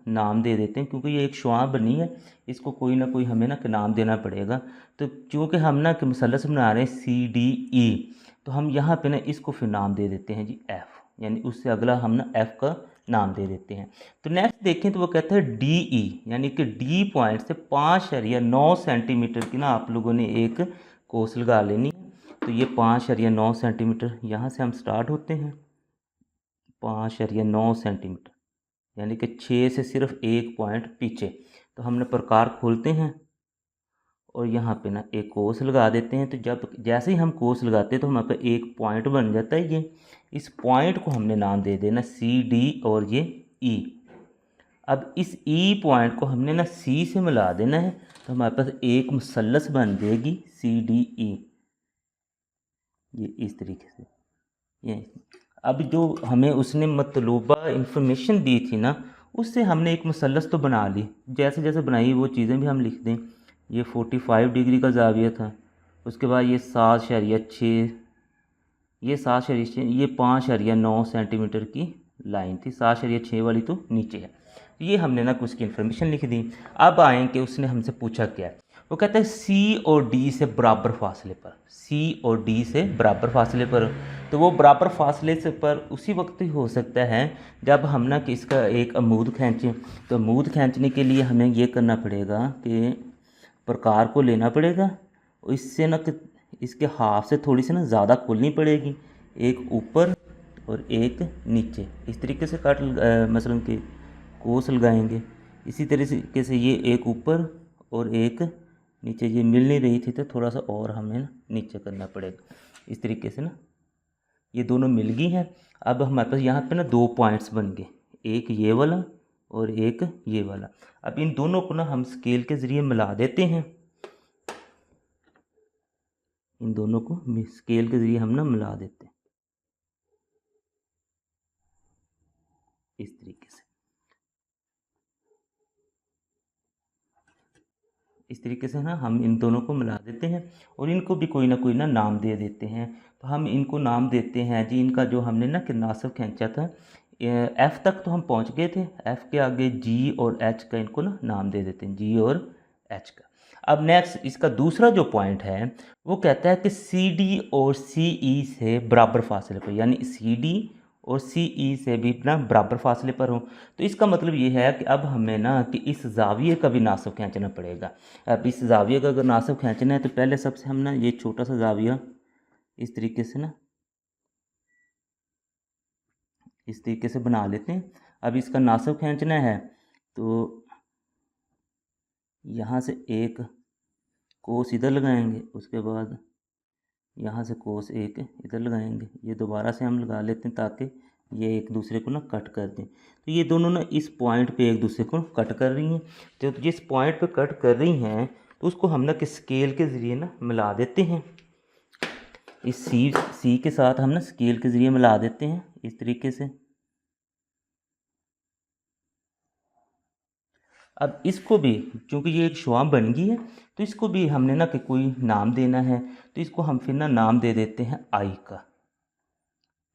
नाम दे देते हैं, क्योंकि ये एक शुआ बनी है, इसको कोई ना कोई हमें ना कि नाम देना पड़ेगा। तो चूँकि हम ना कि मुसल्लस बना रहे हैं सी डी ई, तो हम यहाँ पे ना इसको फिर नाम दे देते हैं जी एफ़, यानी उससे अगला हम ना एफ़ का नाम दे देते हैं। तो नेक्स्ट देखें तो वो कहता है डी ई, यानी कि डी पॉइंट से 5.9 सेंटीमीटर की ना आप लोगों ने एक कोस लगा लेनी है। तो ये 5.9 सेंटीमीटर यहाँ से हम स्टार्ट होते हैं, 5.9 सेंटीमीटर, यानी कि 6 से सिर्फ एक पॉइंट पीछे। तो हमने प्रकार खोलते हैं और यहाँ पे ना एक कोस लगा देते हैं। तो जब जैसे ही हम कोस लगाते हैं तो हमारे पास एक पॉइंट बन जाता है। ये इस पॉइंट को हमने नाम दे देना सी डी और ये ई। अब इस ई पॉइंट को हमने ना सी से मिला देना है, तो हमारे पास एक मुसल्लस बन जाएगी सी डी ई, ये इस तरीके से। ये अब जो हमें उसने मतलूबा इंफॉर्मेशन दी थी ना उससे हमने एक मुसल्लस तो बना ली, जैसे जैसे बनाई वो चीज़ें भी हम लिख दें। ये 45 डिग्री का जाविया था, उसके बाद ये 7.6, ये 7.6, ये 5.9 सेंटीमीटर की लाइन थी, 7.6 वाली तो नीचे है। ये हमने ना उसकी इन्फॉर्मेशन लिख दी। अब आए कि उसने हमसे पूछा क्या है, वो कहता है सी और डी से बराबर फासले पर, सी और डी से बराबर फासले पर। तो वो बराबर फासले से पर उसी वक्त ही हो सकता है जब हम ना कि इसका एक अमूद खींचें। तो अमूद खींचने के लिए हमें ये करना पड़ेगा कि प्रकार को लेना पड़ेगा, इससे ना कि इसके हाफ से थोड़ी सी ना ज़्यादा खोलनी पड़ेगी, एक ऊपर और एक नीचे। इस तरीके से मसलन कि कोस लगाएंगे। इसी तरीके से ये एक ऊपर और एक नीचे, ये मिल नहीं रही थी तो थोड़ा सा और हमें ना नीचे करना पड़ेगा। इस तरीके से ना ये दोनों मिल गई हैं। अब हमारे पास यहाँ पे ना दो पॉइंट्स बन गए, एक ये वाला और एक ये वाला। अब इन दोनों को ना हम स्केल के ज़रिए मिला देते हैं। इन दोनों को स्केल के ज़रिए हम ना मिला देते हैं इस तरीके से। इस तरीके से ना हम इन दोनों को मिला देते हैं और इनको भी कोई ना कोई ना नाम दे देते हैं। तो हम इनको नाम देते हैं जी, इनका जो हमने ना किरनासव खींचा था, एफ़ तक तो हम पहुंच गए थे। एफ़ के आगे जी और एच का इनको ना नाम दे देते हैं, जी और एच का। अब नेक्स्ट इसका दूसरा जो पॉइंट है वो कहता है कि सी डी और सी ई से बराबर फासले पर, यानी सी डी और सी ई से भी ना बराबर फासले पर हो। तो इसका मतलब ये है कि अब हमें ना कि इस जाविये का भी नासब खींचना पड़ेगा। अब इस जाविये का अगर नासब खींचना है तो पहले सबसे हम ना ये छोटा सा जाविया इस तरीके से ना इस तरीके से बना लेते हैं। अब इसका नासब खींचना है तो यहाँ से एक कोस इधर लगाएंगे, उसके बाद यहाँ से कोस एक इधर लगाएंगे। ये दोबारा से हम लगा लेते हैं ताकि ये एक दूसरे को ना कट कर दें। तो ये दोनों ना इस पॉइंट पे एक दूसरे को कट कर रही हैं। तो जिस पॉइंट पे कट कर रही हैं तो उसको हम ना कि स्केल के ज़रिए ना मिला देते हैं। इस सी के साथ हम ना स्केल के ज़रिए मिला देते हैं इस तरीके से। अब इसको भी, चूँकि ये एक शुआ बन गई है, तो इसको भी हमने ना कि कोई नाम देना है। तो इसको हम फिर ना नाम दे देते हैं आई का।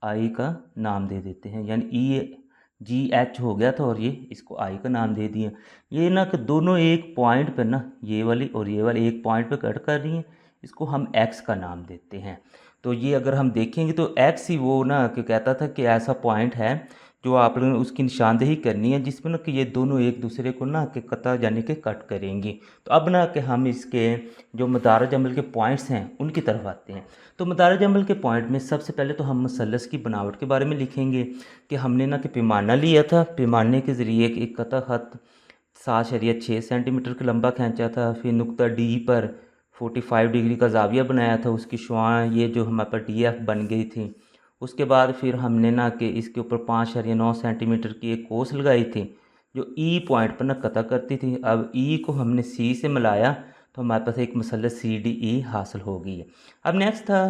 आई का नाम दे देते हैं, यानी ई जी एच हो गया था और ये इसको आई का नाम दे दिया। ये ना कि दोनों एक पॉइंट पर ना, ये वाली और ये वाली एक पॉइंट पर कट कर रही हैं, इसको हम एक्स का नाम देते हैं। तो ये अगर हम देखेंगे तो एक्स ही वो ना कि कहता था कि ऐसा पॉइंट है जो आप लोगों ने उसकी निशानदेही करनी है जिसमें ना कि ये दोनों एक दूसरे को ना कि कता यानी कि कट करेंगी। तो अब ना कि हम इसके जो मदारज अमल के पॉइंट्स हैं उनकी तरफ आते हैं। तो मदारज अमल के पॉइंट में सबसे पहले तो हम मसलस की बनावट के बारे में लिखेंगे कि हमने ना कि पैमाना लिया था, पैमाने के ज़रिए एक कता ख़त 7.6 सेंटीमीटर का लंबा खींचा था। फिर नुक्ता डी पर 45 डिग्री का जाविया बनाया था, उसकी शुआ ये जो हमारे पास डी एफ बन गई थी। उसके बाद फिर हमने ना कि इसके ऊपर 5.9 सेंटीमीटर की एक कोस लगाई थी जो ई पॉइंट पर ना कता करती थी। अब ई को हमने सी से मिलाया तो हमारे पास एक मसलस सी डी ई हासिल हो गई है। अब नेक्स्ट था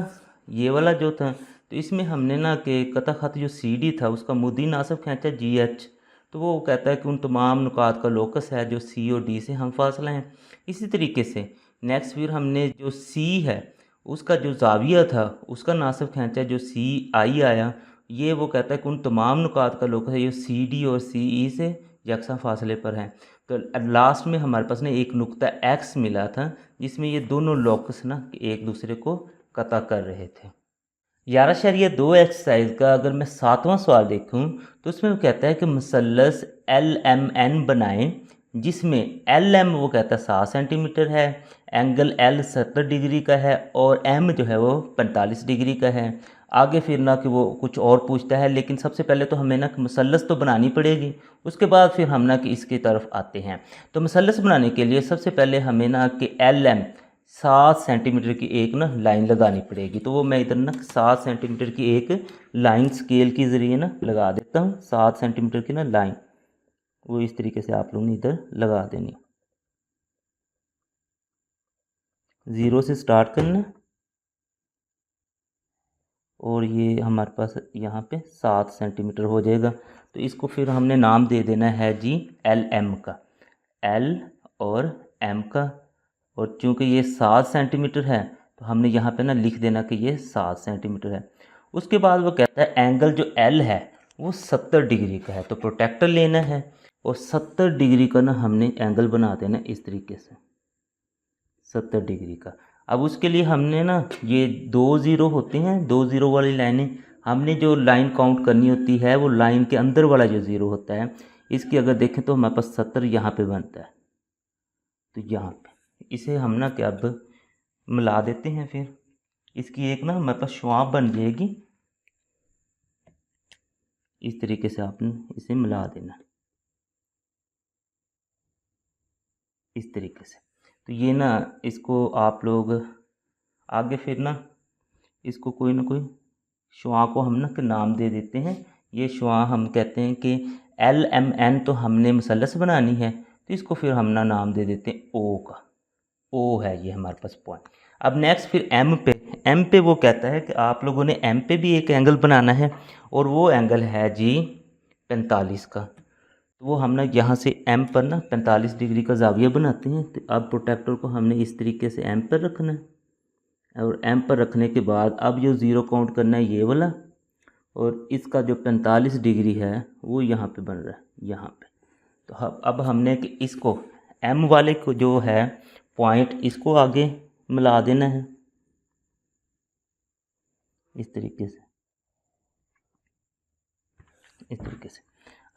ये वाला जो था, तो इसमें हमने ना कि कता ख़त जो सी डी था उसका मुद्दी नासब खींचा जी एच। तो वो कहता है कि उन तमाम नुकात का लोकस है जो सी और डी से हम फासला हैं। इसी तरीके से नेक्स्ट फिर हमने जो सी है उसका जो जाविया था उसका नासब खींचा जो सी आई आया। ये वो कहता है कि उन तमाम नुकात का लोकस है जो सी डी और सी ई से यकसा फासले पर हैं। तो लास्ट में हमारे पास ना एक नुक्ता एक्स मिला था जिसमें ये दोनों लोकस ना एक दूसरे को कता कर रहे थे। 11.2 एक्सरसाइज का अगर मैं 7वां सवाल देखूं तो उसमें वो कहता है कि मुसल्लस एल एम एन बनाएं जिसमें एल एम वो कहता है 7 सेंटीमीटर है, एंगल एल 70 डिग्री का है और एम जो है वो 45 डिग्री का है। आगे फिर ना कि वो कुछ और पूछता है, लेकिन सबसे पहले तो हमें ना कि मुसल्लस तो बनानी पड़ेगी, उसके बाद फिर हम ना कि इसकी तरफ आते हैं। तो मुसल्लस बनाने के लिए सबसे पहले हमें ना कि एल एम 7 सेंटीमीटर की एक ना लाइन लगानी पड़ेगी। तो वो मैं इधर ना 7 सेंटीमीटर की एक लाइन स्केल के ज़रिए ना लगा देता हूँ। 7 सेंटीमीटर की ना लाइन वो इस तरीके से आप लोगों ने इधर लगा देनी। 0 से स्टार्ट करना और ये हमारे पास यहाँ पे 7 सेंटीमीटर हो जाएगा। तो इसको फिर हमने नाम दे देना है जी एल एम का, एल और एम का। और चूँकि ये 7 सेंटीमीटर है तो हमने यहाँ पे ना लिख देना कि ये 7 सेंटीमीटर है। उसके बाद वो कहता है एंगल जो एल है वो 70 डिग्री का है, तो प्रोटेक्टर लेना है और 70 डिग्री का ना हमने एंगल बना देना इस तरीके से 70 डिग्री का। अब उसके लिए हमने ना ये 2 ज़ीरो होते हैं, 2 ज़ीरो वाली लाइनें हमने जो लाइन काउंट करनी होती है वो लाइन के अंदर वाला जो ज़ीरो होता है इसकी अगर देखें तो हमारे पास 70 यहाँ पे बनता है। तो यहाँ पे इसे हम ना क्या अब मिला देते हैं फिर। इसकी एक ना हमारे पास शुआ बन जाएगी। इस तरीके से आपने इसे मिला देना इस तरीके से। तो ये ना इसको आप लोग आगे फिर ना इसको कोई ना कोई शुआ को हम ना के नाम दे देते हैं। ये शुआ हम कहते हैं कि LMN तो हमने मुसल्लस बनानी है, तो इसको फिर हम ना नाम दे देते हैं ओ का। ओ है ये हमारे पास पॉइंट। अब नेक्स्ट फिर एम पे वो कहता है कि आप लोगों ने एम पे भी एक एंगल बनाना है, और वो एंगल है जी 45 का। तो वो हम ना यहाँ से एम पर ना 45 डिग्री का जाविया बनाते हैं। तो अब प्रोटेक्टर को हमने इस तरीके से एम पर रखना है, और एम पर रखने के बाद अब जो ज़ीरो काउंट करना है ये वाला, और इसका जो 45 डिग्री है वो यहाँ पे बन रहा है यहाँ पे। तो अब हमने कि इसको एम वाले को जो है पॉइंट, इसको आगे मिला देना है इस तरीके से, इस तरीके से।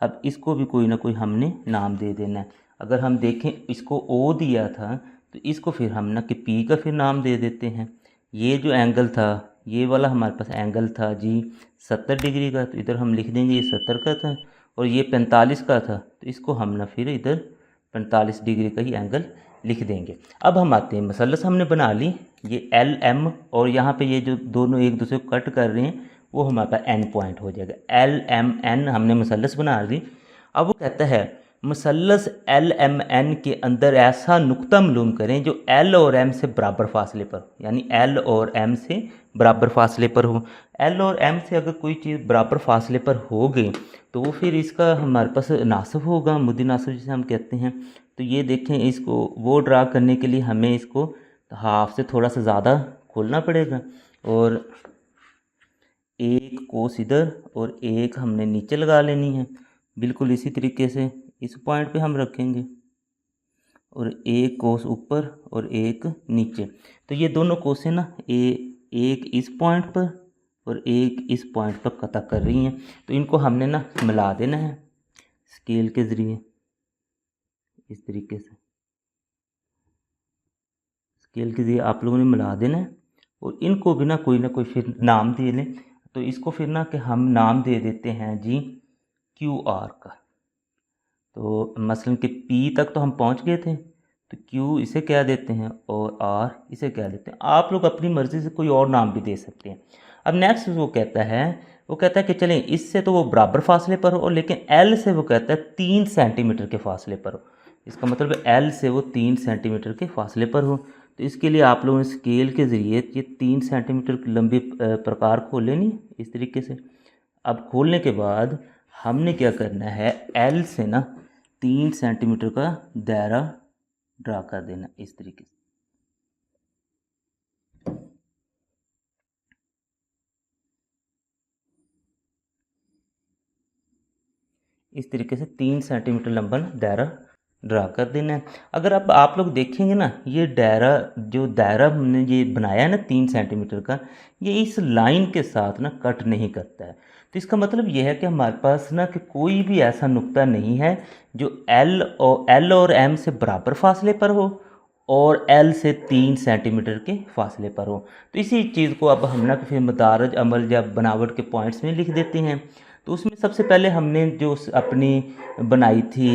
अब इसको भी कोई ना कोई हमने नाम दे देना है। अगर हम देखें इसको ओ दिया था, तो इसको फिर हम ना कि पी का फिर नाम दे देते हैं। ये जो एंगल था, ये वाला हमारे पास एंगल था जी 70 डिग्री का, तो इधर हम लिख देंगे ये 70 का था, और ये 45 का था, तो इसको हम ना फिर इधर 45 डिग्री का ही एंगल लिख देंगे। अब हम आते हैं मसलस हमने बना ली, ये LM, और यहाँ पे ये जो दोनों एक दूसरे को कट कर रहे हैं वो हमारा एन पॉइंट हो जाएगा। LMN हमने मसलस बना दी। अब वो कहता है मसलस LMN के अंदर ऐसा नुक्ता मालूम करें जो L और M से बराबर फासले पर, यानी L और M से बराबर फासले पर हो। L और M से अगर कोई चीज़ बराबर फासले पर हो गई तो वो फिर इसका हमारे पास नासब होगा, मुद्दी नासब जिसे हम कहते हैं। तो ये देखें, इसको वो ड्रा करने के लिए हमें इसको हाफ से थोड़ा सा ज़्यादा खोलना पड़ेगा, और एक कोस इधर और एक हमने नीचे लगा लेनी है। बिल्कुल इसी तरीके से इस पॉइंट पे हम रखेंगे, और एक कोस ऊपर और एक नीचे। तो ये दोनों कोसें ना एक इस पॉइंट पर और एक इस पॉइंट पर कता कर रही हैं, तो इनको हमने ना मिला देना है स्केल के ज़रिए इस तरीके से। स्केल के ज़रिए आप लोगों ने मिला देना है, और इनको भी ना कोई फिर नाम दे लें। तो इसको फिर ना कि हम नाम दे देते हैं जी QR का। तो मसलन कि P तक तो हम पहुंच गए थे, तो Q इसे क्या देते हैं और R इसे क्या देते हैं। आप लोग अपनी मर्ज़ी से कोई और नाम भी दे सकते हैं। अब नेक्स्ट वो कहता है कि चलें इससे तो वो बराबर फासले पर हो, लेकिन L से वो कहता है 3 सेंटीमीटर के फासले पर हो। इसका मतलब है L से वो 3 सेंटीमीटर के फासले पर हो। तो इसके लिए आप लोगों ने स्केल के ज़रिए ये 3 सेंटीमीटर की लंबी प्रकार खोल लेनी इस तरीके से। अब खोलने के बाद हमने क्या करना है, L से ना 3 सेंटीमीटर का दायरा ड्रा कर देना इस तरीके से। इस तरीके से 3 सेंटीमीटर लंबा दायरा ड्रा कर देना है। अगर अब आप लोग देखेंगे ना, ये दायरा हमने ये बनाया है ना 3 सेंटीमीटर का, ये इस लाइन के साथ ना कट नहीं करता है। तो इसका मतलब ये है कि हमारे पास ना कि कोई भी ऐसा नुक्ता नहीं है जो L और M से बराबर फासले पर हो और L से 3 सेंटीमीटर के फासले पर हो। तो इसी चीज़ को अब हम ना फिर मदारज अमल या बनावट के पॉइंट्स में लिख देते हैं। तो उसमें सबसे पहले हमने जो अपनी बनाई थी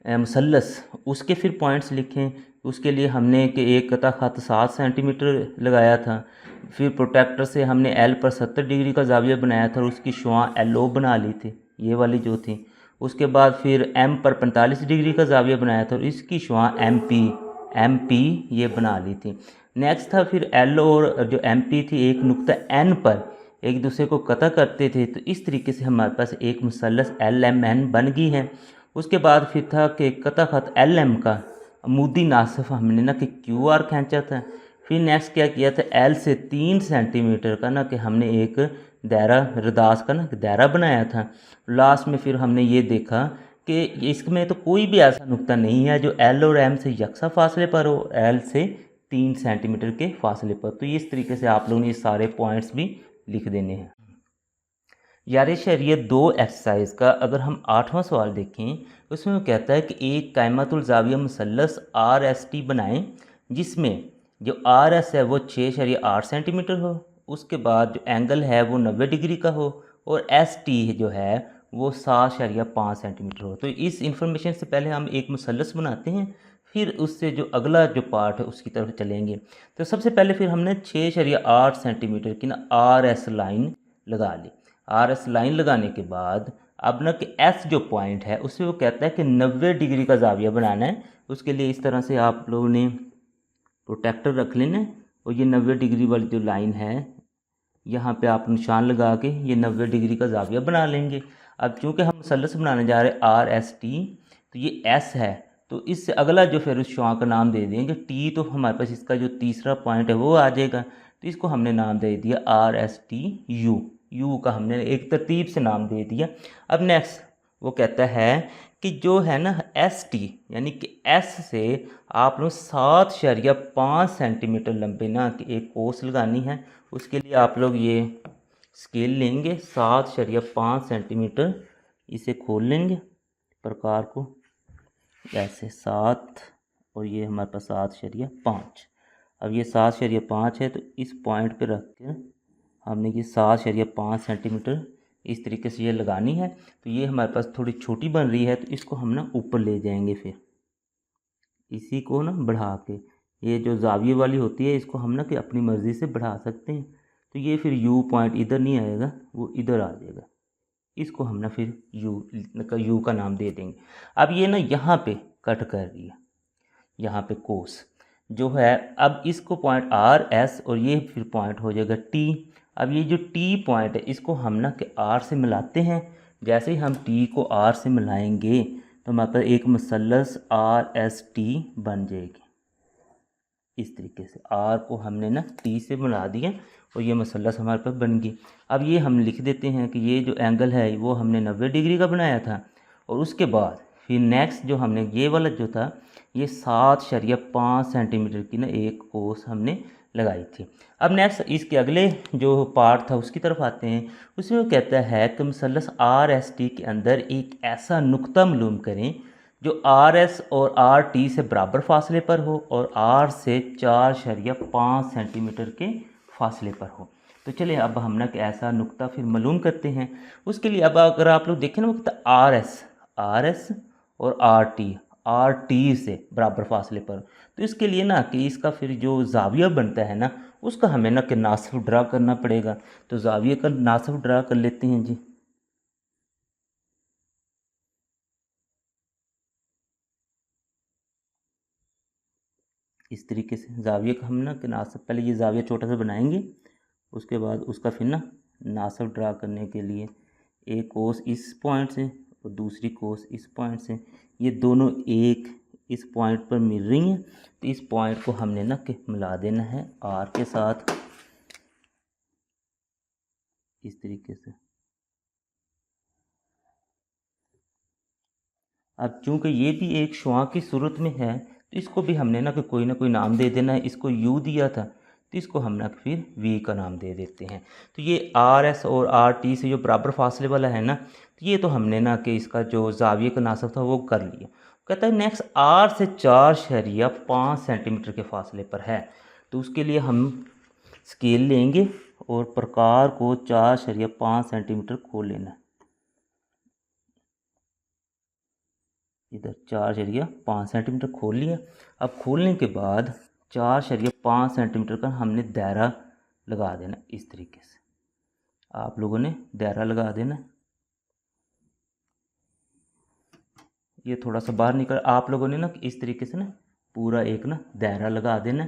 मुसल्लस, उसके फिर पॉइंट्स लिखें। उसके लिए हमने कि एक कता ख़त 7 सेंटीमीटर लगाया था। फिर प्रोटेक्टर से हमने L पर 70 डिग्री का जाविया बनाया था और उसकी शुआ LO बना ली थी, ये वाली जो थी। उसके बाद फिर M पर 45 डिग्री का जाविया बनाया था और इसकी शुआ MP ये बना ली थी। नेक्स्ट था फिर L और जो MP थी एक नुक्ता N पर एक दूसरे को कता करते थे। तो इस तरीके से हमारे पास एक मुसल्लस LMN बन गई है। उसके बाद फिर था कि कता ख़त LM का अमूदी नासफ हमने ना कि QR खींचा था। फिर नेक्स्ट क्या किया था, L से 3 सेंटीमीटर का ना कि हमने एक दायरा रदास का ना दायरा बनाया था। लास्ट में फिर हमने ये देखा कि इसमें तो कोई भी ऐसा नुक्ता नहीं है जो L और M से यकसा फासले पर हो, L से 3 सेंटीमीटर के फासले पर। तो इस तरीके से आप लोगों ने ये सारे पॉइंट्स भी लिख देने हैं। यार शहरियत 2 एक्सरसाइज का अगर हम 8वां सवाल देखें, तो उसमें वो कहता है कि एक कायमतुल ज़ाविया मुसल्लस RST बनाएं जिसमें जो आर एस है वो 6.8 सेंटीमीटर हो, उसके बाद जो एंगल है वो 90 डिग्री का हो, और एस टी जो है वो 7.5 सेंटीमीटर हो। तो इस इंफॉर्मेशन से पहले हम एक मुसल्लस बनाते हैं, फिर उससे जो अगला जो पार्ट है उसकी तरफ चलेंगे। तो सबसे पहले फिर हमने 6.8 सेंटीमीटर की ना आर एस लाइन लगा ली। आर एस लाइन लगाने के बाद अब ना कि एस जो पॉइंट है उससे वो कहता है कि 90 डिग्री का जाविया बनाना है। उसके लिए इस तरह से आप लोगों ने प्रोटेक्टर रख लेना, और ये 90 डिग्री वाली जो लाइन है यहाँ पे आप निशान लगा के ये 90 डिग्री का जाविया बना लेंगे। अब चूँकि हम मुसल्लस बनाने जा रहे हैं आर एस टी, तो ये एस है, तो इससे अगला जो फिर उस शुआ का नाम दे देंगे टी, तो हमारे पास इसका जो तीसरा पॉइंट है वो आ जाएगा। तो इसको हमने नाम दे दिया R S T U. You का हमने एक तरतीब से नाम दे दिया। अब नेक्स्ट वो कहता है कि जो है ना एस टी, यानी कि एस से आप लोग 7.5 सेंटीमीटर लंबे ना कि एक कोस लगानी है। उसके लिए आप लोग ये स्केल लेंगे 7.5 सेंटीमीटर, इसे खोल लेंगे प्रकार को ऐसे 7, और ये हमारे पास 7.5। अब ये 7.5 है, तो इस पॉइंट पे रख कर हमने ये 7.5 सेंटीमीटर इस तरीके से ये लगानी है। तो ये हमारे पास थोड़ी छोटी बन रही है, तो इसको हम ना ऊपर ले जाएंगे, फिर इसी को ना बढ़ा के, ये जो जाविये वाली होती है इसको हम ना कि अपनी मर्ज़ी से बढ़ा सकते हैं। तो ये फिर यू पॉइंट इधर नहीं आएगा, वो इधर आ जाएगा। इसको हम ना फिर यू का नाम दे देंगे। अब ये ना यहाँ पे कट कर रही है, यहाँ पे कोस जो है, अब इसको पॉइंट आर एस, और ये फिर पॉइंट हो जाएगा टी। अब ये जो टी पॉइंट है इसको हम ना कि आर से मिलाते हैं। जैसे ही हम टी को आर से मिलाएंगे तो हमारे पास एक मुसल्लस आर एस टी बन जाएगी। इस तरीके से आर को हमने ना टी से मिला दिया, और ये मुसल्लस हमारे पास बन गई। अब ये हम लिख देते हैं कि ये जो एंगल है वो हमने 90 डिग्री का बनाया था, और उसके बाद फिर नेक्स्ट जो हमने ये वाला जो था ये 7.5 सेंटीमीटर की ना एक कोस हमने लगाई थी। अब नेक्स्ट इसके अगले जो पार्ट था उसकी तरफ आते हैं। उसमें वो कहता है कि मुसल्लस आर एस टी के अंदर एक ऐसा नुक्ता मालूम करें जो आर एस और आर टी से बराबर फासले पर हो, और आर से 4.5 सेंटीमीटर के फासले पर हो। तो चलिए अब हम ना कि ऐसा नुक्ता फिर मालूम करते हैं। उसके लिए अब अगर आप लोग देखें ना वो कहता आर एस और आर टी से बराबर फासले पर। तो इसके लिए ना कि इसका फिर जो जाविया बनता है ना उसका हमें ना कि नासब ड्रा करना पड़ेगा। तो जाविये का नासब ड्रा कर लेते हैं जी। इस तरीके से जाविये का हम ना कि नासब, पहले ये जाविया छोटा सा बनाएंगे, उसके बाद उसका फिर ना नासब ड्रा करने के लिए एक कोस इस पॉइंट से और दूसरी कोस इस पॉइंट से, ये दोनों एक इस पॉइंट पर मिल रही हैं। तो इस पॉइंट को हमने ना कि मिला देना है आर के साथ, इस तरीके से। अब चूंकि ये भी एक शुआ की सूरत में है, तो इसको भी हमने ना कि कोई ना कोई नाम दे देना है। इसको यू दिया था, तो इसको हम ना फिर वी का नाम दे देते हैं। तो ये आर एस और आर टी से जो बराबर फासले वाला है ना, तो ये तो हमने ना कि इसका जो जाविये का नासब था वो कर लिया। कहता है नेक्स्ट आर से 4.5 सेंटीमीटर के फासले पर है। तो उसके लिए हम स्केल लेंगे और प्रकार को 4.5 सेंटीमीटर खोल लेना है। इधर 4.5 सेंटीमीटर खोल लिया। अब खोलने के बाद 4.5 सेंटीमीटर का हमने दायरा लगा देना इस तरीके से। आप लोगों ने दायरा लगा देना। ये थोड़ा सा बाहर निकल, आप लोगों ने ना इस तरीके से ना पूरा एक ना दायरा लगा देना।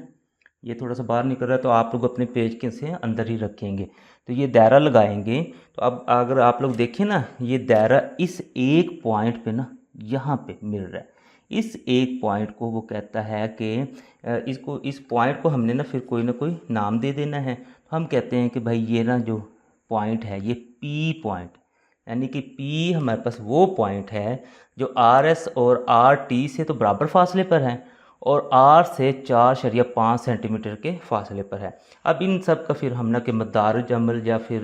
ये थोड़ा सा बाहर निकल रहा है तो आप लोग अपने पेज के से अंदर ही रखेंगे। तो ये दायरा लगाएंगे, तो अब अगर आप लोग देखें ना ये दायरा इस एक पॉइंट पे ना यहाँ पे मिल रहा है। इस एक पॉइंट को वो कहता है कि इसको, इस पॉइंट को हमने ना फिर कोई ना कोई नाम दे देना है। तो हम कहते हैं कि भाई ये ना जो पॉइंट है ये पी पॉइंट, यानी कि पी हमारे पास वो पॉइंट है जो आर एस और आर टी से तो बराबर फासले पर है, और आर से 4.5 सेंटीमीटर के फासले पर है। अब इन सब का फिर हम ना कि मदार जमल या फिर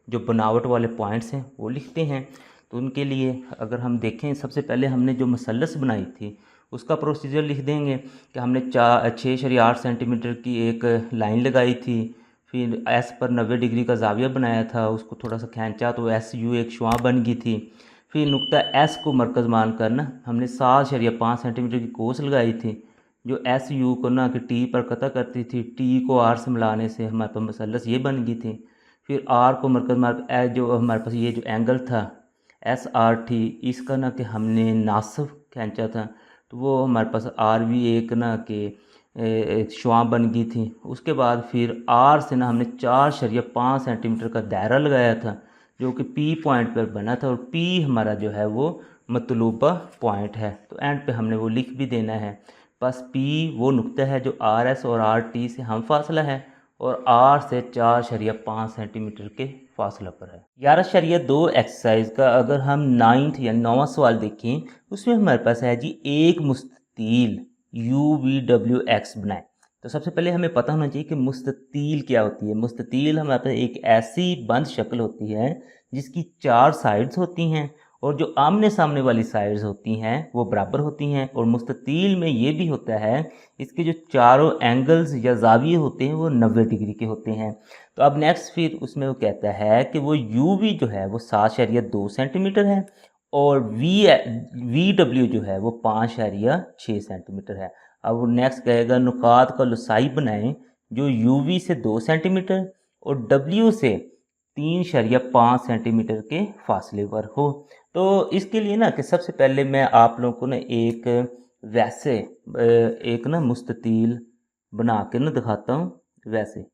जो बनावट वाले पॉइंट्स हैं वो लिखते हैं। तो उनके लिए अगर हम देखें, सबसे पहले हमने जो मसल्लस बनाई थी उसका प्रोसीजर लिख देंगे कि हमने 6.8 सेंटीमीटर की एक लाइन लगाई थी, फिर एस पर 90 डिग्री का जाविया बनाया था, उसको थोड़ा सा खींचा तो एस यू एक शुआ बन गई थी। फिर नुक्ता एस को मरकज़ मान कर ना हमने 7.5 सेंटीमीटर की कोस लगाई थी, जो एस यू को ना कि टी पर कता करती थी, टी को आर से मिलाने से हमारे पास मसलस ये बन गई थी। फिर आर को मरकज़ मार जो हमारे पास ये जो एंगल था एस आर टी, इसका ना कि हमने नासब खींचा था, तो वो हमारे पास आर भी एक ना कि एक शुआ बन गई थी। उसके बाद फिर आर से ना हमने 4.5 सेंटीमीटर का दायरा लगाया था, जो कि पी पॉइंट पर बना था, और पी हमारा जो है वो मतलूबा पॉइंट है। तो एंड पे हमने वो लिख भी देना है। बस पी वो नुक्ता है जो आर एस और आर टी से हम फासला है, और आर से 4.5 सेंटीमीटर के फासला पर है। 11.2 एक्सरसाइज का अगर हम 9th या 9वां सवाल देखें, उसमें हमारे पास है जी एक मुस्ततील यू वी डब्ल्यू एक्स बनाए। तो सबसे पहले हमें पता होना चाहिए कि मुस्ततील क्या होती है। मुस्ततील हमारे पास एक ऐसी बंद शक्ल होती है जिसकी 4 साइड्स होती हैं, और जो आमने सामने वाली साइड्स होती हैं वो बराबर होती हैं। और मुस्ततील में ये भी होता है इसके जो चारों एंगल्स या जाविये होते हैं वो 90 डिग्री के होते हैं। तो अब नेक्स्ट फिर उसमें वो कहता है कि वो यू वी जो है वो 7.2 सेंटीमीटर है, और वी डब्ल्यू जो है वो 5.6 सेंटीमीटर है। अब वो नेक्स्ट कहेगा नुकात का लसाई बनाएं जो यू वी से 2 सेंटीमीटर और डब्ल्यू से 3.5 सेंटीमीटर के फासले पर हो। तो इसके लिए ना कि सबसे पहले मैं आप लोगों को ना एक वैसे एक ना मुस्ततील बना के ना दिखाता हूँ। वैसे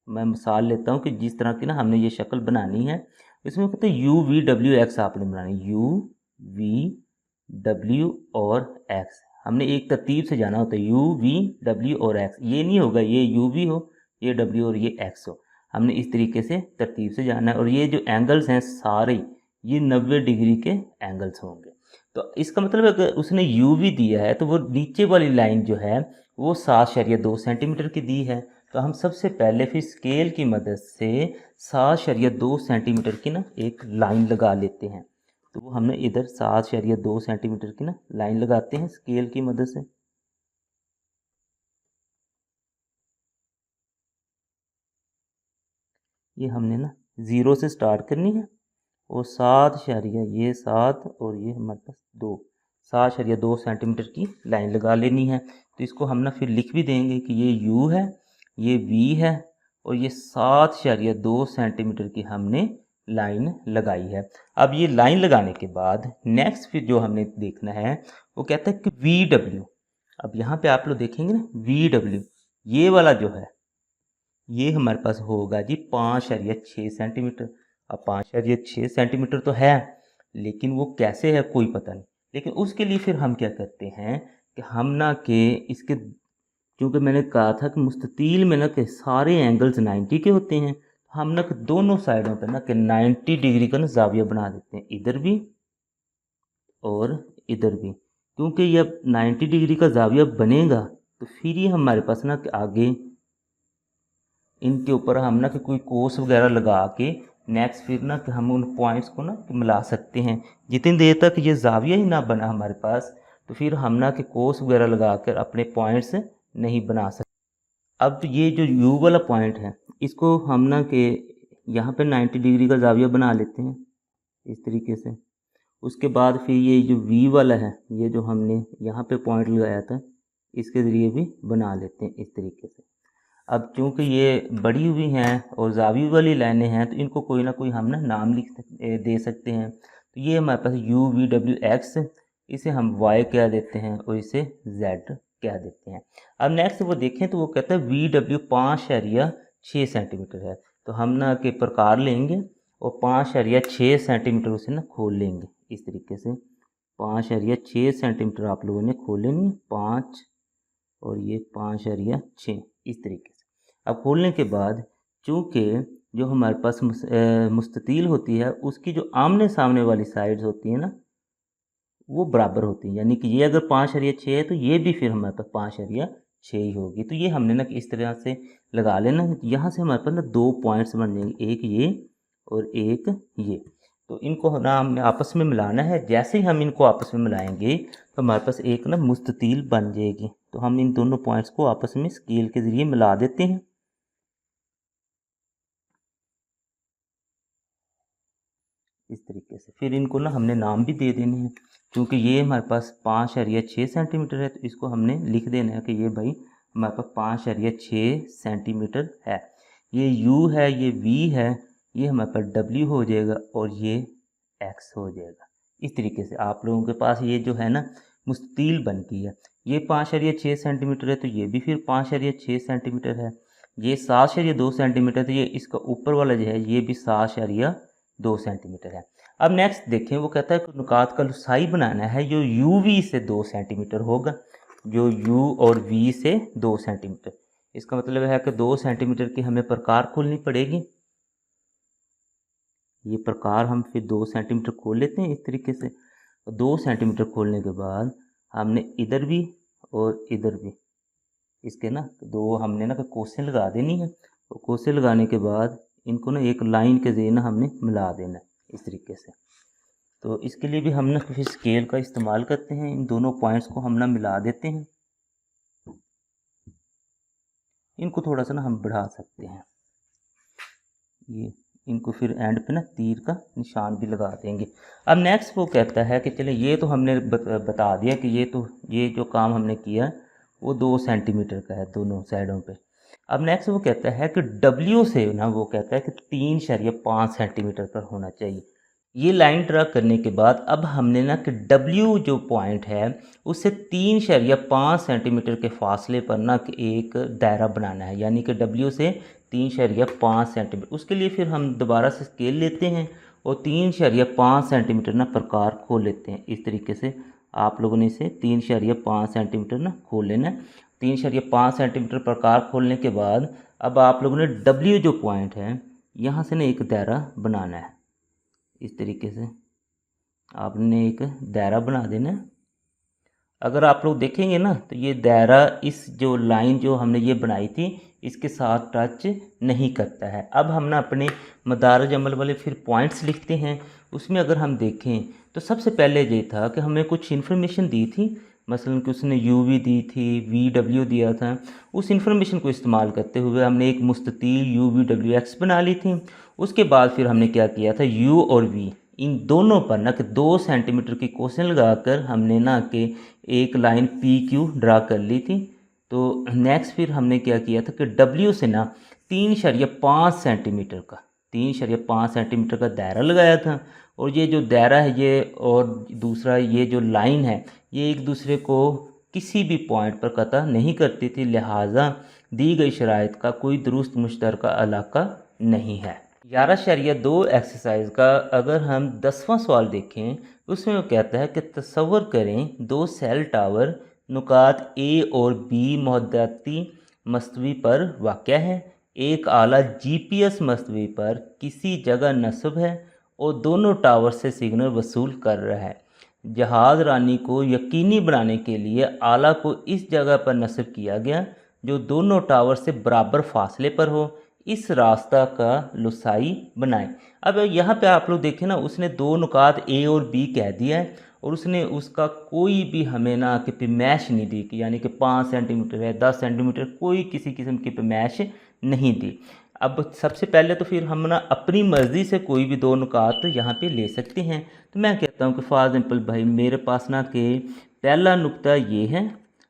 मैं मिसाल लेता हूँ कि जिस तरह की ना हमने ये शक्ल बनानी है, इसमें कहते हैं यू वी डब्ल्यू एक्स आपने बनानी, यू वी डब्ल्यू और एक्स हमने एक तरतीब से जाना होता है, यू वी डब्ल्यू और एक्स। ये नहीं होगा ये यू वी हो, ये डब्ल्यू और ये एक्स हो, हमने इस तरीके से तरतीब से जाना है। और ये जो एंगल्स हैं सारे ये 90 डिग्री के एंगल्स होंगे। तो इसका मतलब अगर उसने यू वी दिया है तो वो नीचे वाली लाइन जो है वो 7.2 सेंटीमीटर की दी है। तो हम सबसे पहले फिर स्केल की मदद से 7.2 सेंटीमीटर की ना एक लाइन लगा लेते हैं। तो वो हमने इधर 7.2 सेंटीमीटर की ना लाइन लगाते हैं स्केल की मदद से। ये हमने ना 0 से स्टार्ट करनी है, और 7 और ये हमारे पास 7.2 सेंटीमीटर की लाइन लगा लेनी है। तो इसको हम ना फिर लिख भी देंगे कि ये u है, ये v है, और ये 7.2 सेंटीमीटर की हमने लाइन लगाई है। अब ये लाइन लगाने के बाद नेक्स्ट फिर जो हमने देखना है वो कहता है कि VW। अब यहाँ पे आप लोग देखेंगे ना VW ये वाला जो है ये हमारे पास होगा जी 5.6 सेंटीमीटर। अब 5.6 सेंटीमीटर तो है, लेकिन वो कैसे है कोई पता नहीं। लेकिन उसके लिए फिर हम क्या करते हैं कि हम ना के इसके, क्योंकि मैंने कहा था कि मुस्ततील में ना के सारे एंगल्स 90 के होते हैं, हम ना दोनों साइडों पर ना के 90 डिग्री का ना जाविया बना देते हैं, इधर भी और इधर भी। क्योंकि ये 90 डिग्री का जाविया बनेगा तो फिर ये हमारे पास ना कि आगे इनके ऊपर हम ना कि कोई कोस वगैरह लगा के नेक्स्ट फिर ना कि हम उन पॉइंट्स को ना कि मिला सकते हैं। जितनी देर तक ये जाविया ही ना बना हमारे पास तो फिर हम ना कि कोस वगैरह लगा कर अपने पॉइंट्स नहीं बना सकते। अब ये जो यू वाला पॉइंट है इसको हम ना कि यहाँ पे 90 डिग्री का जाविया बना लेते हैं इस तरीके से। उसके बाद फिर ये जो वी वाला है ये जो हमने यहाँ पे पॉइंट लगाया था इसके ज़रिए भी बना लेते हैं इस तरीके से। अब चूँकि ये बड़ी हुई हैं और जावी वाली लाइनें हैं तो इनको कोई ना कोई हम ना नाम दे सकते हैं। तो ये हमारे पास यू वी डब्ल्यू एक्स, इसे हम वाई कह देते हैं और इसे जेड कह देते हैं। अब नेक्स्ट वो देखें तो वो कहता है वी डब्ल्यू 5.6 सेंटीमीटर है। तो हम ना के प्रकार लेंगे और 5.6 सेंटीमीटर उसे ना खोल लेंगे इस तरीके से। 5.6 सेंटीमीटर आप लोगों ने खोल लेनी है, 5 और ये 5.6 इस तरीके से। अब खोलने के बाद चूँकि जो हमारे पास मुस्ततील होती है उसकी जो आमने सामने वाली साइड्स होती हैं ना वो बराबर होती हैं, यानी कि ये अगर 5.6 है तो ये भी फिर हमारे पास 5.6 ही होगी। तो ये हमने ना इस तरह से लगा लेना। यहाँ से हमारे पास ना 2 पॉइंट्स बन जाएंगे, एक ये और एक ये। तो इनको ना हमें आपस में मिलाना है। जैसे ही हम इनको आपस में मिलाएंगे तो हमारे पास एक ना मुस्ततील बन जाएगी। तो हम इन दोनों पॉइंट्स को आपस में स्केल के ज़रिए मिला देते हैं। इस तरीके से फिर इनको ना हमने नाम भी दे देने हैं, क्योंकि ये हमारे पास 5.6 सेंटीमीटर है, तो इसको हमने लिख देना है कि ये भाई हमारे पास 5.6 सेंटीमीटर है। ये u है, ये v है, ये हमारे पास w हो जाएगा और ये x हो जाएगा। इस तरीके से आप लोगों के पास ये जो है ना मुस्ततील बन गई है। ये 5.6 सेंटीमीटर है, तो ये भी फिर 5.6 सेंटीमीटर है। ये 7.2 सेंटीमीटर, तो ये इसका ऊपर वाला जो है ये भी 7.2 सेंटीमीटर है। अब नेक्स्ट देखें, वो कहता है कि नुकात का लसाई बनाना है जो यू वी से 2 सेंटीमीटर होगा, जो u और v से 2 सेंटीमीटर। इसका मतलब है कि 2 सेंटीमीटर की हमें प्रकार खोलनी पड़ेगी। ये प्रकार हम फिर 2 सेंटीमीटर खोल लेते हैं इस तरीके से। 2 सेंटीमीटर खोलने के बाद हमने इधर भी और इधर भी इसके ना दो हमने ना कोसें लगा देनी है। तो कोसें लगाने के बाद इनको ना एक लाइन के ज़रिए ना हमने मिला देना है इस तरीके से। तो इसके लिए भी हम ना फिर स्केल का इस्तेमाल करते हैं। इन दोनों पॉइंट्स को हम ना मिला देते हैं। इनको थोड़ा सा ना हम बढ़ा सकते हैं, ये इनको फिर एंड पे ना तीर का निशान भी लगा देंगे। अब नेक्स्ट वो कहता है कि चले ये तो हमने बता दिया कि ये जो काम हमने किया वो 2 सेंटीमीटर का है दोनों साइडों पे। अब नेक्स्ट वो कहता है कि W से ना वो कहता है कि 3.5 सेंटीमीटर पर होना चाहिए। ये लाइन ड्रा करने के बाद अब हमने ना कि W जो पॉइंट है उससे 3.5 सेंटीमीटर के फासले पर ना कि एक दायरा बनाना है, यानी कि W से 3.5 सेंटीमीटर। उसके लिए फिर हम दोबारा से स्केल लेते हैं और 3.5 सेंटीमीटर ना प्रकार खोल लेते हैं। इस तरीके से आप लोगों ने इसे 3.5 सेंटीमीटर ना खोल लेना है। 3.5 सेंटीमीटर प्रकार खोलने के बाद अब आप लोगों ने W जो पॉइंट है यहाँ से ना एक दायरा बनाना है। इस तरीके से आपने एक दायरा बना देना है। अगर आप लोग देखेंगे ना तो ये दायरा इस जो लाइन जो हमने ये बनाई थी इसके साथ टच नहीं करता है। अब हम ना अपने मदारज अमल वाले फिर पॉइंट्स लिखते हैं। उसमें अगर हम देखें तो सबसे पहले ये था कि हमें कुछ इन्फॉर्मेशन दी थी, मसलन कि उसने UV दी थी, VW दिया था। उस इन्फॉर्मेशन को इस्तेमाल करते हुए हमने एक मुस्ततील UVWX बना ली थी। उसके बाद फिर हमने क्या किया था, U और V इन दोनों पर ना कि 2 सेंटीमीटर की कोसें लगाकर हमने ना कि एक लाइन PQ ड्रा कर ली थी। तो नेक्स्ट फिर हमने क्या किया था कि W से ना 3.5 सेंटीमीटर का दायरा लगाया था। और ये जो दायरा है ये और दूसरा ये जो लाइन है ये एक दूसरे को किसी भी पॉइंट पर कतः नहीं करती थी, लिहाजा दी गई शराइत का कोई दुरुस्त मुश्तरका इलाका नहीं है। 11.2 एक्सरसाइज का अगर हम 10वां सवाल देखें उसमें वो कहता है कि तसव्वुर करें 2 सेल टावर नुकात A और B मुहद्दती मस्तवी पर वाक़या है। एक आला GPS मस्तवी पर किसी जगह नस्ब है और दोनों टावर से सिग्नल वसूल कर रहा है। जहाज़ रानी को यकीनी बनाने के लिए आला को इस जगह पर नस्ब किया गया जो दोनों टावर से बराबर फासले पर हो। इस रास्ता का लसाई बनाएं। अब यहाँ पे आप लोग देखें ना उसने 2 नुकात A और B कह दिया है और उसने उसका कोई भी हमें ना कि पैमाइश नहीं दी कि यानी कि 5 सेंटीमीटर है, 10 सेंटीमीटर, कोई किसी किस्म की पैमाइश नहीं दी। अब सबसे पहले तो फिर हम ना अपनी मर्ज़ी से कोई भी 2 नुकात यहाँ पे ले सकते हैं। तो मैं कहता हूँ कि फॉर एग्जाम्पल भाई मेरे पास ना कि पहला नुक्ता ये है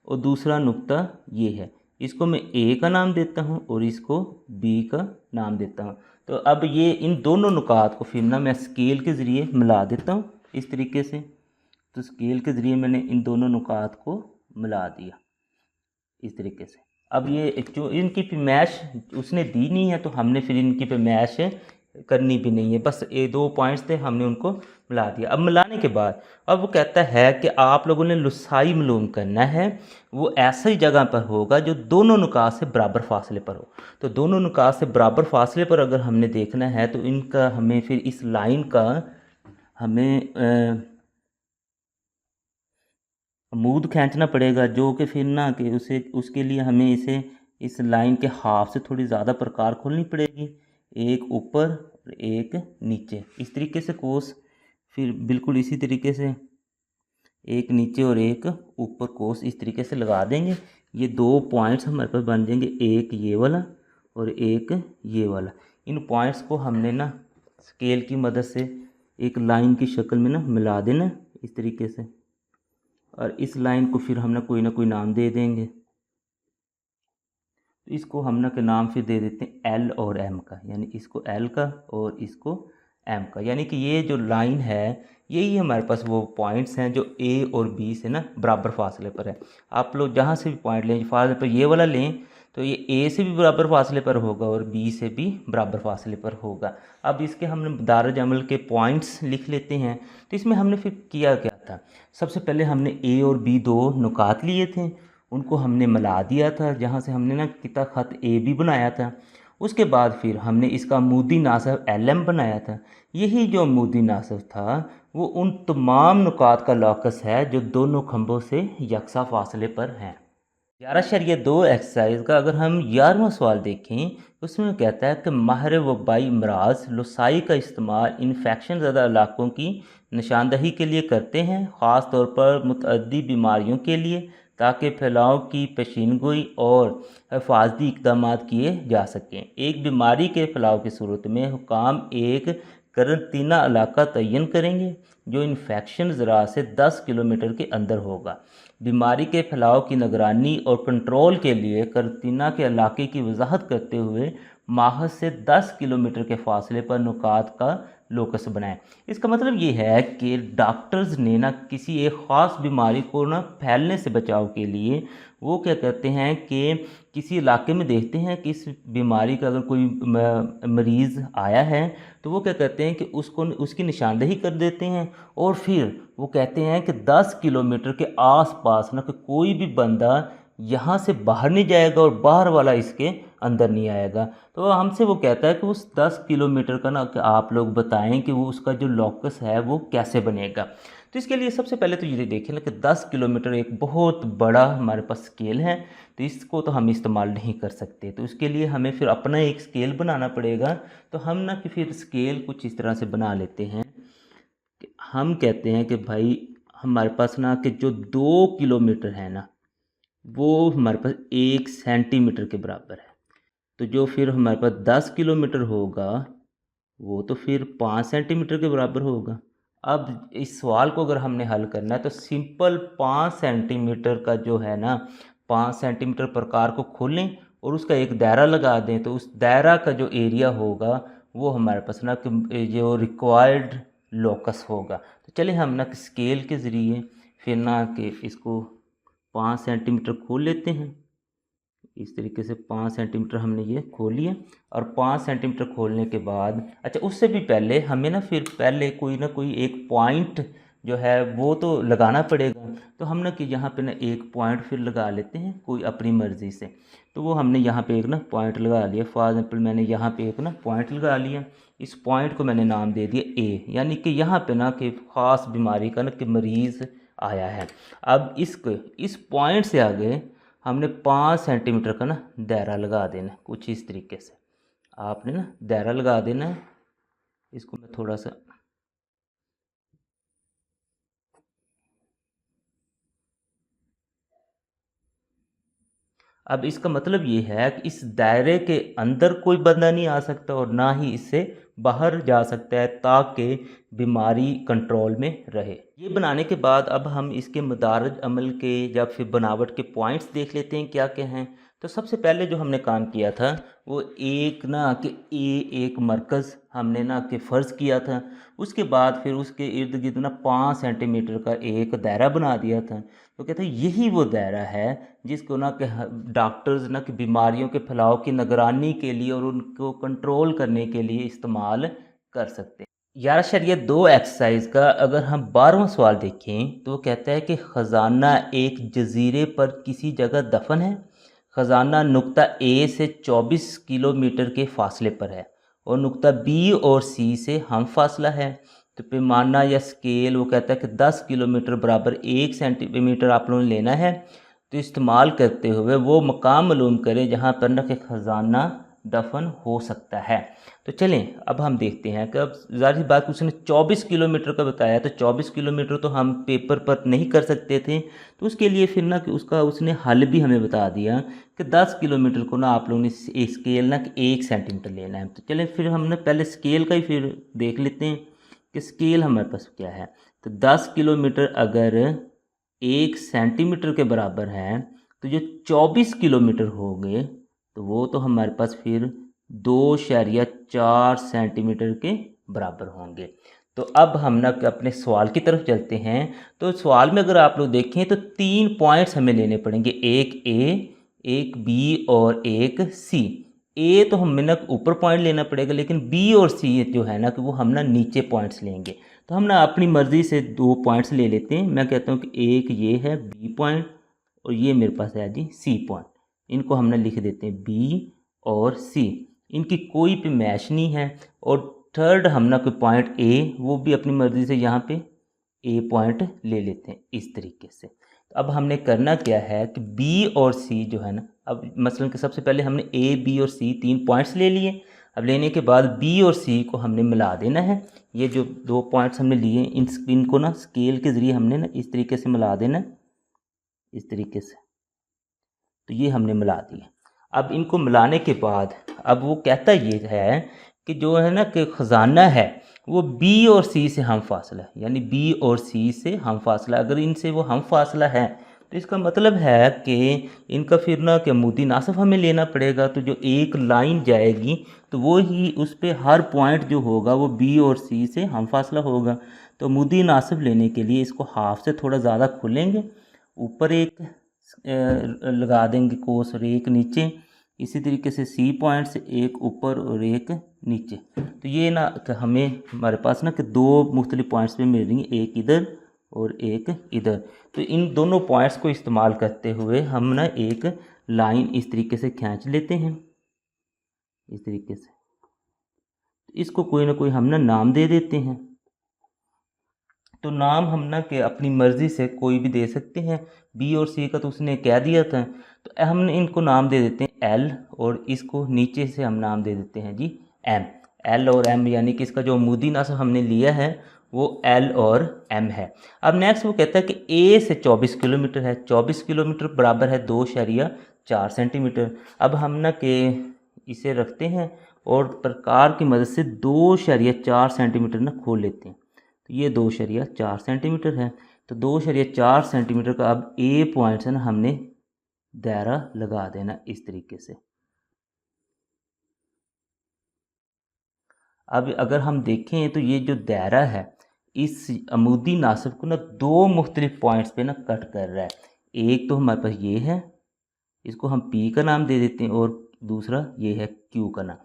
और दूसरा नुक्ता ये है, इसको मैं A का नाम देता हूँ और इसको B का नाम देता हूँ। तो अब ये इन दोनों नुकात को फिर ना मैं स्केल के ज़रिए मिला देता हूँ इस तरीके से। तो स्केल के ज़रिए मैंने इन दोनों नुकात को मिला दिया इस तरीके से। अब ये जो इनकी पैमाइश उसने दी नहीं है तो हमने फिर इनकी पैमाइश करनी भी नहीं है, बस ये 2 पॉइंट्स थे हमने उनको मिला दिया। अब मिलाने के बाद अब वो कहता है कि आप लोगों ने लसाई मालूम करना है, वो ऐसी जगह पर होगा जो दोनों नुकात से बराबर फासले पर हो। तो दोनों नुकात से बराबर फासले पर अगर हमने देखना है तो इनका हमें फिर इस लाइन का हमें अमूद खींचना पड़ेगा, जो कि फिर ना कि उसके लिए हमें इसे इस लाइन के हाफ से थोड़ी ज़्यादा प्रकार खोलनी पड़ेगी। एक ऊपर और एक नीचे, इस तरीके से कोस, फिर बिल्कुल इसी तरीके से एक नीचे और एक ऊपर कोस इस तरीके से लगा देंगे। ये दो पॉइंट्स हमारे पास बन जाएंगे, एक ये वाला और एक ये वाला। इन पॉइंट्स को हमने ना स्केल की मदद से एक लाइन की शक्ल में ना मिला देना इस तरीके से, और इस लाइन को फिर हम ना कोई नाम दे देंगे। तो इसको हम ना के नाम फिर दे देते हैं एल और एम का, यानी इसको एल का और इसको एम का। यानी कि ये जो लाइन है यही हमारे पास वो पॉइंट्स हैं जो ए और बी से ना बराबर फासले पर है। आप लोग जहाँ से भी पॉइंट लें, फासले पर ये वाला लें तो ये ए से भी बराबर फासले पर होगा और बी से भी बराबर फासले पर होगा। अब इसके हमने दारज अमल के पॉइंट्स लिख लेते हैं। तो इसमें हमने फिर किया क्या था, सबसे पहले हमने ए और बी दो नुकात लिए थे, उनको हमने मिला दिया था, जहाँ से हमने ना किता ख़त ए बी बनाया था। उसके बाद फिर हमने इसका अमूदी नासब एल एम बनाया था। यही जो अमूदी नासब था वो उन तमाम नुकात का लॉकस है जो दोनों खंभों से यकसा फासले पर हैं। 11.2 एक्सरसाइज का अगर हम 11वां सवाल देखें, उसमें कहता है कि माहिर वबाई अमराज लोसाई का इस्तेमाल इन्फेक्शन ज़दा इलाकों की निशानदही के लिए करते हैं, ख़ास तौर पर मुतअद्दी बीमारियों के लिए, ताकि फैलाव की पेशीनगोई और हिफाजती इक़दाम किए जा सकें। एक बीमारी के फैलाव की सूरत में हुकाम एक करंतना इलाका तयन करेंगे जो इन्फेक्शन ज़रा से 10 किलोमीटर के अंदर होगा। बीमारी के फैलाव की निगरानी और कंट्रोल के लिए करंतना के इलाके की वजाहत करते हुए माहद से 10 किलोमीटर के फासले पर नुकात का लोकस बनाएं। इसका मतलब ये है कि डॉक्टर्स ने ना किसी एक ख़ास बीमारी को ना फैलने से बचाव के लिए वो क्या करते हैं कि किसी इलाके में देखते हैं कि इस बीमारी का अगर कोई मरीज़ आया है तो वो क्या करते हैं कि उसको उसकी निशानदेही कर देते हैं, और फिर वो कहते हैं कि 10 किलोमीटर के आसपास ना कि कोई भी बंदा यहाँ से बाहर नहीं जाएगा और बाहर वाला इसके अंदर नहीं आएगा। तो हमसे वो कहता है कि उस 10 किलोमीटर का ना कि आप लोग बताएं कि वो उसका जो लॉकस है वो कैसे बनेगा। तो इसके लिए सबसे पहले तो ये देखें ना कि 10 किलोमीटर एक बहुत बड़ा हमारे पास स्केल है, तो इसको तो हम इस्तेमाल नहीं कर सकते। तो उसके लिए हमें फिर अपना एक स्केल बनाना पड़ेगा। तो हम ना कि फिर स्केल कुछ इस तरह से बना लेते हैं कि हम कहते हैं कि भाई हमारे पास ना कि जो 2 किलोमीटर है ना वो हमारे पास 1 सेंटीमीटर के बराबर है। तो जो फिर हमारे पास 10 किलोमीटर होगा वो तो फिर 5 सेंटीमीटर के बराबर होगा। अब इस सवाल को अगर हमने हल करना है तो सिंपल 5 सेंटीमीटर का जो है ना 5 सेंटीमीटर प्रकार को खोलें और उसका एक दायरा लगा दें, तो उस दायरा का जो एरिया होगा वो हमारे पास ना कि जो रिक्वायर्ड लोकस होगा। तो चलिए हम ना स्केल के ज़रिए फिर ना कि इसको 5 सेंटीमीटर खोल लेते हैं। इस तरीके से 5 सेंटीमीटर हमने ये खोल लिया, और 5 सेंटीमीटर खोलने के बाद अच्छा उससे भी पहले हमें ना फिर पहले कोई ना कोई एक पॉइंट जो है वो तो लगाना पड़ेगा। तो हम ना कि यहाँ पे ना एक पॉइंट फिर लगा लेते हैं कोई अपनी मर्ज़ी से। तो वो हमने यहाँ पे एक ना पॉइंट लगा लिया। फॉर एग्जाम्पल मैंने यहाँ पे एक ना पॉइंट लगा लिया, इस पॉइंट को मैंने नाम दे दिया ए, यानी कि यहाँ पे ना कि ख़ास बीमारी का ना कि मरीज़ आया है। अब इस पॉइंट से आगे हमने 5 सेंटीमीटर का ना दायरा लगा देना है, कुछ इस तरीके से आपने ना दायरा लगा देना है। इसको मैं थोड़ा सा अब इसका मतलब ये है कि इस दायरे के अंदर कोई बंदा नहीं आ सकता और ना ही इससे बाहर जा सकता है, ताकि बीमारी कंट्रोल में रहे। ये बनाने के बाद अब हम इसके मदारज अमल के या फिर बनावट के पॉइंट्स देख लेते हैं क्या क्या हैं। तो सबसे पहले जो हमने काम किया था वो एक ना कि एक मरकज़ हमने ना कि फ़र्ज़ किया था। उसके बाद फिर उसके इर्द गिर्द ना 5 सेंटीमीटर का एक दायरा बना दिया था। तो कहते हैं यही वो दायरा है जिसको ना कि डॉक्टर्स ना कि बीमारियों के फैलाव की निगरानी के लिए और उनको कंट्रोल करने के लिए इस्तेमाल कर सकते हैं। 11.2 एक्सरसाइज का अगर हम 12वां सवाल देखें तो वो कहता है कि ख़जाना एक जजीरे पर किसी जगह दफन है। ख़जाना नुक्ता ए से 24 किलोमीटर के फासले पर है और नुक्ता बी और सी से हम फासला है। तो पैमाना या स्केल वो कहता है कि 10 किलोमीटर बराबर 1 सेंटीमीटर आप लोगों ने लेना है। तो इस्तेमाल करते हुए वो मकाम मालूम करें जहाँ पर ना कि ख़जाना दफन हो सकता है। तो चलें अब हम देखते हैं कि अब ज़ाहिर सी बात उसने 24 किलोमीटर का बताया, तो 24 किलोमीटर तो हम पेपर पर नहीं कर सकते थे, तो उसके लिए फिर ना कि उसका उसने हल भी हमें बता दिया कि 10 किलोमीटर को ना आप लोगों ने स्केल ना कि 1 सेंटीमीटर लेना है। तो चलें फिर हमने पहले स्केल का ही फिर देख लेते हैं कि स्केल हमारे पास क्या है। तो 10 किलोमीटर अगर 1 सेंटीमीटर के बराबर है, तो जो 24 किलोमीटर हो गए तो वो तो हमारे पास फिर 2.4 सेंटीमीटर के बराबर होंगे। तो अब हम ना अपने सवाल की तरफ चलते हैं। तो सवाल में अगर आप लोग देखें तो 3 पॉइंट्स हमें लेने पड़ेंगे, एक ए, एक बी और एक सी। ए तो हमें ना ऊपर पॉइंट लेना पड़ेगा, लेकिन बी और सी जो है ना कि वो हम ना नीचे पॉइंट्स लेंगे। तो हम ना अपनी मर्ज़ी से 2 पॉइंट्स ले लेते हैं। मैं कहता हूँ कि एक ये है बी पॉइंट और ये मेरे पास है जी सी पॉइंट। इनको हमने लिख देते हैं बी और सी, इनकी कोई पे मैच नहीं है। और थर्ड हम ना कोई पॉइंट ए, वो भी अपनी मर्ज़ी से यहाँ पे ए पॉइंट ले लेते हैं इस तरीके से। तो अब हमने करना क्या है कि बी और सी जो है ना, अब मसलन कि सबसे पहले हमने ए बी और सी 3 पॉइंट्स ले लिए। अब लेने के बाद बी और सी को हमने मिला देना है। ये जो 2 पॉइंट्स हमने लिए इनको ना स्केल के ज़रिए हमने ना इस तरीके से मिला देना, इस तरीके से। तो ये हमने मिला दिए। अब इनको मिलाने के बाद अब वो कहता ये है कि जो है ना कि ख़जाना है वो बी और सी से हम फासला है, यानी बी और सी से हम फासला। अगर इनसे वो हम फासला है तो इसका मतलब है कि इनका फिर ना कि अमूदी नासिफ हमें लेना पड़ेगा। तो जो एक लाइन जाएगी तो वो ही उस पर हर पॉइंट जो होगा वो बी और सी से हम फासला होगा। तो अमूदी नासिफ लेने के लिए इसको हाफ से थोड़ा ज़्यादा खोलेंगे, ऊपर एक लगा देंगे कोस और एक नीचे। इसी तरीके से सी पॉइंट से एक ऊपर और एक नीचे। तो ये ना हमें हमारे पास ना कि 2 मुख्तलिफ पॉइंट्स पे मिल रही हैं, एक इधर और एक इधर। तो इन दोनों पॉइंट्स को इस्तेमाल करते हुए हम ना एक लाइन इस तरीके से खींच लेते हैं, इस तरीके से। इसको कोई ना कोई हम ना नाम दे देते हैं। तो नाम हम ना कि अपनी मर्ज़ी से कोई भी दे सकते हैं। बी और सी का तो उसने कह दिया था, तो हमने इनको नाम दे देते हैं एल, और इसको नीचे से हम नाम दे देते हैं जी एम। एल और एम यानी कि इसका जो अमूदी नासिफ हमने लिया है वो एल और एम है। अब नेक्स्ट वो कहता है कि ए से 24 किलोमीटर है, 24 किलोमीटर बराबर है 2.4 सेंटीमीटर। अब हम ना कि इसे रखते हैं और प्रकार की मदद से 2.4 सेंटीमीटर ना खोल लेते हैं। तो ये 2.4 सेंटीमीटर है। तो 2.4 सेंटीमीटर का अब ए पॉइंट से ना हमने दायरा लगा देना इस तरीके से। अब अगर हम देखें तो ये जो दायरा है इस अमूदी नासिफ को ना 2 मुख्तलिफ पॉइंट्स पे ना कट कर रहा है। एक तो हमारे पास ये है, इसको हम पी का नाम दे देते हैं, और दूसरा ये है क्यू का नाम।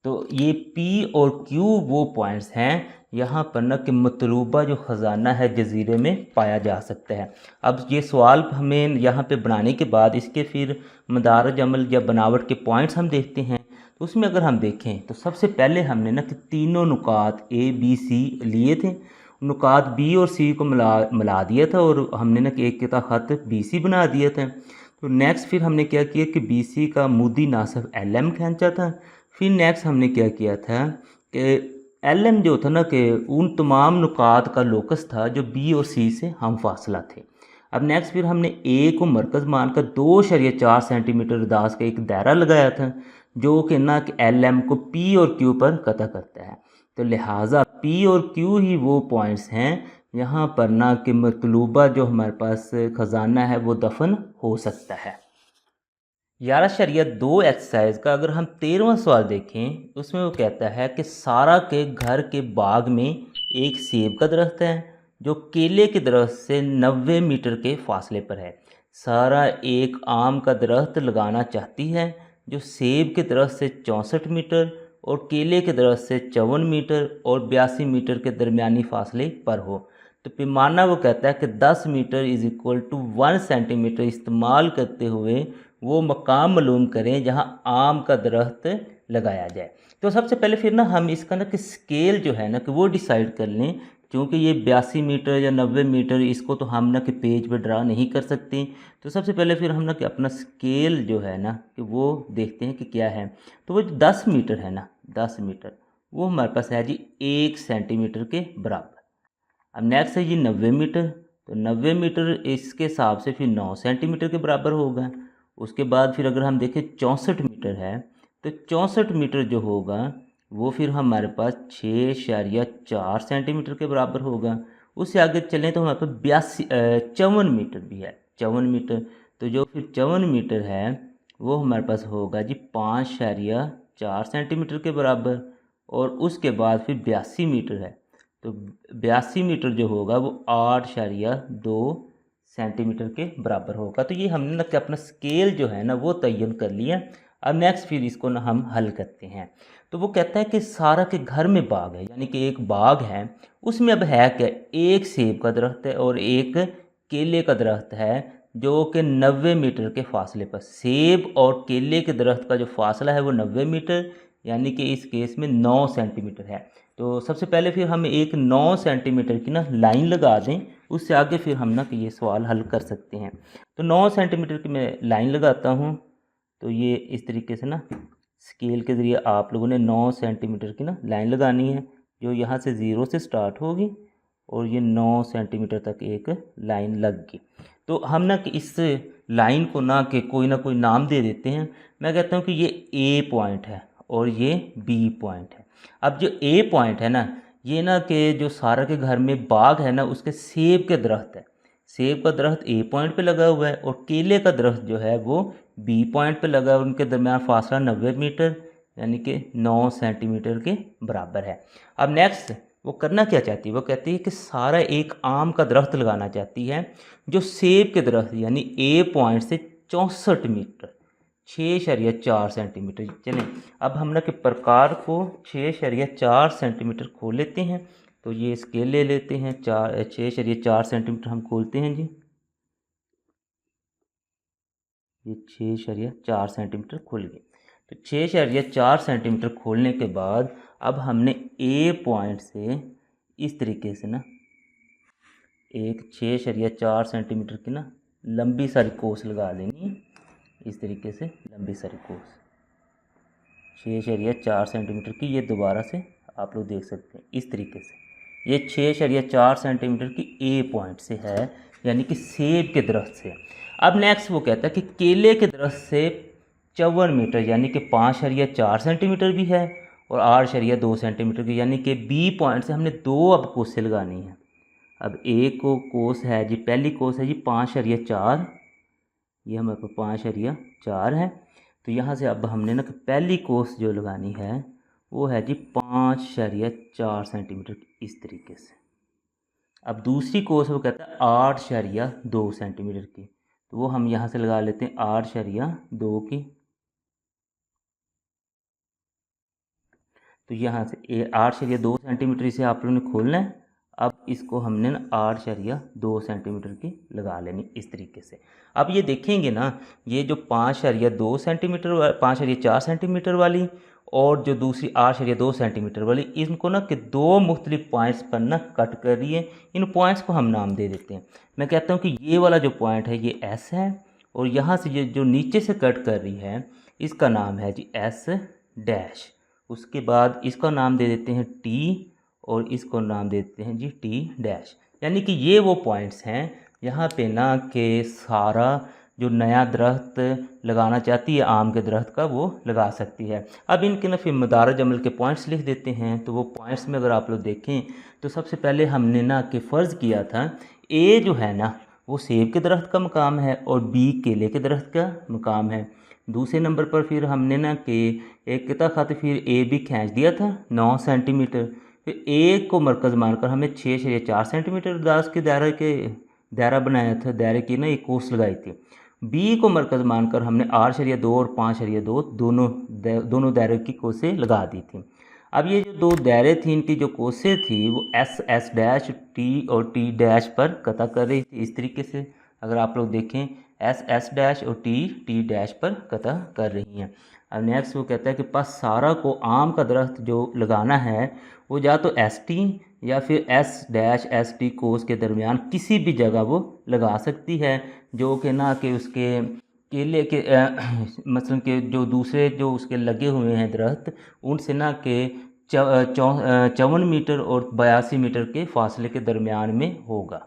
तो ये पी और क्यू वो पॉइंट्स हैं यहाँ पर ना कि मतलूबा जो ख़जाना है जजीरे में पाया जा सकता है। अब ये सवाल हमें यहाँ पे बनाने के बाद इसके फिर मदारज अमल या बनावट के पॉइंट्स हम देखते हैं। तो उसमें अगर हम देखें तो सबसे पहले हमने ना कि तीनों नुकात ए बी सी लिए थे, नुकात बी और सी को मिला दिया था और हमने ना कि एक का ख़त बी सी बना दिया था। तो नेक्स्ट फिर हमने क्या किया कि बी सी का अमूदी नासिफ एल एम खींचा था। फिर नेक्स्ट हमने क्या किया था कि एल एम जो था ना कि उन तमाम नुकात का लोकस था जो बी और सी से हम फासला थे। अब नेक्स्ट फिर हमने ए को मरकज़ मानकर 2.4 सेंटीमीटर दास का एक दायरा लगाया था जो कि ना कि एल एम को पी और क्यू पर कता करता है। तो लिहाजा पी और क्यू ही वो पॉइंट्स हैं यहाँ पर ना कि मतलूबा जो हमारे पास ख़जाना है वो दफन हो सकता है। 11.2 एक्सरसाइज का अगर हम 13वां सवाल देखें उसमें वो कहता है कि सारा के घर के बाग में एक सेब का दरख्त है जो केले के दरख्त से 90 मीटर के फासले पर है। सारा एक आम का दरख्त लगाना चाहती है जो सेब के दरख्त से 64 मीटर और केले के दरख्त से 54 मीटर और 82 मीटर के दरमियानी फासले पर हो। तो पैमाना वो कहता है कि 10 metre is equal to 1 centimetre इस्तेमाल करते हुए वो मकाम मालूम करें जहां आम का दरख्त लगाया जाए। तो सबसे पहले फिर ना हम इसका ना कि स्केल जो है ना कि वो डिसाइड कर लें चूँकि ये 82 मीटर या 90 मीटर, इसको तो हम ना कि पेज पे ड्रा नहीं कर सकते। तो सबसे पहले फिर हम ना कि अपना स्केल जो है ना कि वो देखते हैं कि क्या है। तो वो जो 10 मीटर है ना, 10 मीटर, वो हमारे पास है जी 1 सेंटीमीटर के बराबर। अब नेक्स्ट है जी 90 मीटर। तो 90 मीटर इसके हिसाब से फिर 9 सेंटीमीटर के बराबर होगा। उसके बाद फिर अगर हम देखें 64 मीटर है, तो 64 मीटर जो होगा वो फिर हमारे पास 6.4 सेंटीमीटर के बराबर होगा। उससे आगे चलें तो हमारे पास 54 मीटर भी है, 54 मीटर। तो जो फिर 54 मीटर है वो हमारे पास होगा जी 5.4 सेंटीमीटर के बराबर। और उसके बाद फिर 82 मीटर है, तो 82 मीटर जो होगा वो 8.2 सेंटीमीटर के बराबर होगा। तो ये हमने ना कि अपना स्केल जो है ना वो तयन कर लिया। अब नेक्स्ट फिर इसको ना हम हल करते हैं। तो वो कहता है कि सारा के घर में बाग है, यानी कि एक बाग है, उसमें अब है क्या, एक सेब का दरख्त है और एक केले का दरख्त है, जो कि 90 मीटर के फासले पर। सेब और केले के दरख्त का जो फासला है वो 90 मीटर, यानी कि इस केस में 9 सेंटीमीटर है। तो सबसे पहले फिर हम एक 9 सेंटीमीटर की ना लाइन लगा दें, उससे आगे फिर हम ना कि ये सवाल हल कर सकते हैं। तो 9 सेंटीमीटर की मैं लाइन लगाता हूँ। तो ये इस तरीके से ना स्केल के ज़रिए आप लोगों ने 9 सेंटीमीटर की ना लाइन लगानी है, जो यहाँ से 0 से स्टार्ट होगी और ये 9 सेंटीमीटर तक एक लाइन लग गई। तो हम ना कि इस लाइन को ना कि कोई ना कोई नाम दे देते हैं। मैं कहता हूँ कि ये ए पॉइंट है और ये बी पॉइंट है। अब जो ए पॉइंट है ना, ये ना कि जो सारा के घर में बाग है ना उसके सेब के दरख्त है, सेब का दरख्त ए पॉइंट पे लगा हुआ है और केले का दरख्त जो है वो बी पॉइंट पे लगा है। उनके दरमियान फासला 90 मीटर, यानी कि 9 सेंटीमीटर के बराबर है। अब नेक्स्ट वो करना क्या चाहती है, वो कहती है कि सारा एक आम का दरख्त लगाना चाहती है, जो सेब के दरख्त यानी ए पॉइंट से 64 मीटर 6.4 सेंटीमीटर। चलें अब हम ना कि प्रकार को 6.4 सेंटीमीटर खोल लेते हैं। तो ये स्केल ले लेते हैं, 6.4 सेंटीमीटर हम खोलते हैं जी। ये 6.4 सेंटीमीटर खुल गए। तो 6.4 सेंटीमीटर खोलने के बाद अब हमने ए पॉइंट से इस तरीके से ना एक 6.4 सेंटीमीटर की ना लंबी सारी कोस लगा लेनी है। इस तरीके से लंबी सारी कोस 6.4 सेंटीमीटर की, ये दोबारा से आप लोग देख सकते हैं इस तरीके से। ये 6.4 सेंटीमीटर की ए पॉइंट से है, यानी कि सेब के दरख्त से। अब नेक्स्ट वो कहता है कि केले के दरख्त से 54 मीटर यानी कि 5.4 सेंटीमीटर भी है और 8.2 सेंटीमीटर की, यानी कि बी पॉइंट से हमने दो अब कोसें लगानी है। अब ए को कोस है जी, पहली कोस है जी 5.4, ये हमारे पास 5.4 है। तो यहाँ से अब हमने ना पहली कोस जो लगानी है वो है जी 5.4 सेंटीमीटर इस तरीके से। अब दूसरी कोस वो कहता है 8.2 सेंटीमीटर की, तो वो हम यहाँ से लगा लेते हैं 8.2 की। तो यहाँ से 8.2 सेंटीमीटर इसे आप लोगों ने खोलना है। अब इसको हमने ना 8.2 सेंटीमीटर की लगा लेनी इस तरीके से। अब ये देखेंगे ना, ये जो 5.2 सेंटीमीटर 5.4 सेंटीमीटर वाली और जो दूसरी 8.2 सेंटीमीटर वाली, इनको ना कि दो मुख्तलिफ पॉइंट्स पर ना कट कर रही है। इन पॉइंट्स को हम नाम दे देते हैं। मैं कहता हूँ कि ये वाला जो पॉइंट है ये एस है और यहाँ से ये जो नीचे से कट कर रही है इसका नाम है जी एस डैश। उसके बाद इसका नाम दे देते हैं टी और इसको नाम देते हैं जी टी डैश। यानी कि ये वो पॉइंट्स हैं यहाँ पे ना कि सारा जो नया दरख्त लगाना चाहती है आम के दरख्त का वो लगा सकती है। अब इनके ना फिर मदारज अमल के पॉइंट्स लिख देते हैं। तो वो पॉइंट्स में अगर आप लोग देखें तो सबसे पहले हमने ना कि फ़र्ज़ किया था ए जो है ना वो सेब के दरख्त का मकाम है और बी केले के दरख्त का मकाम है। दूसरे नंबर पर फिर हमने ना कि एक किता खाते फिर ए भी खींच दिया था 9 सेंटीमीटर। फिर ए को मरकज़ मानकर हमें 6.4 सेंटीमीटर दास के दायरा बनाया था, दायरे की ना एक कोस लगाई थी। बी को मरकज़ मानकर हमने 8.2 और 5.2 दोनों दायरे की कोसें लगा दी थी। अब ये जो दो दायरे थी इनकी जो कोसें थी वो एस डैश टी और टी डैश पर कता कर रही थी इस तरीके से। अगर आप लोग देखें एस एस डैश और टी टी डैश पर कतः कर रही हैं। अब नेक्स्ट वो कहता है कि बस सारा को आम का दरख्त जो लगाना है वो या तो एस टी या फिर एस डैश एस टी कोस के दरमियान किसी भी जगह वो लगा सकती है, जो कि ना कि उसके केले के मसलन के जो दूसरे जो उसके लगे हुए हैं दरख्त उनसे ना कि 54 मीटर और 82 मीटर के फासले के दरमियान में होगा।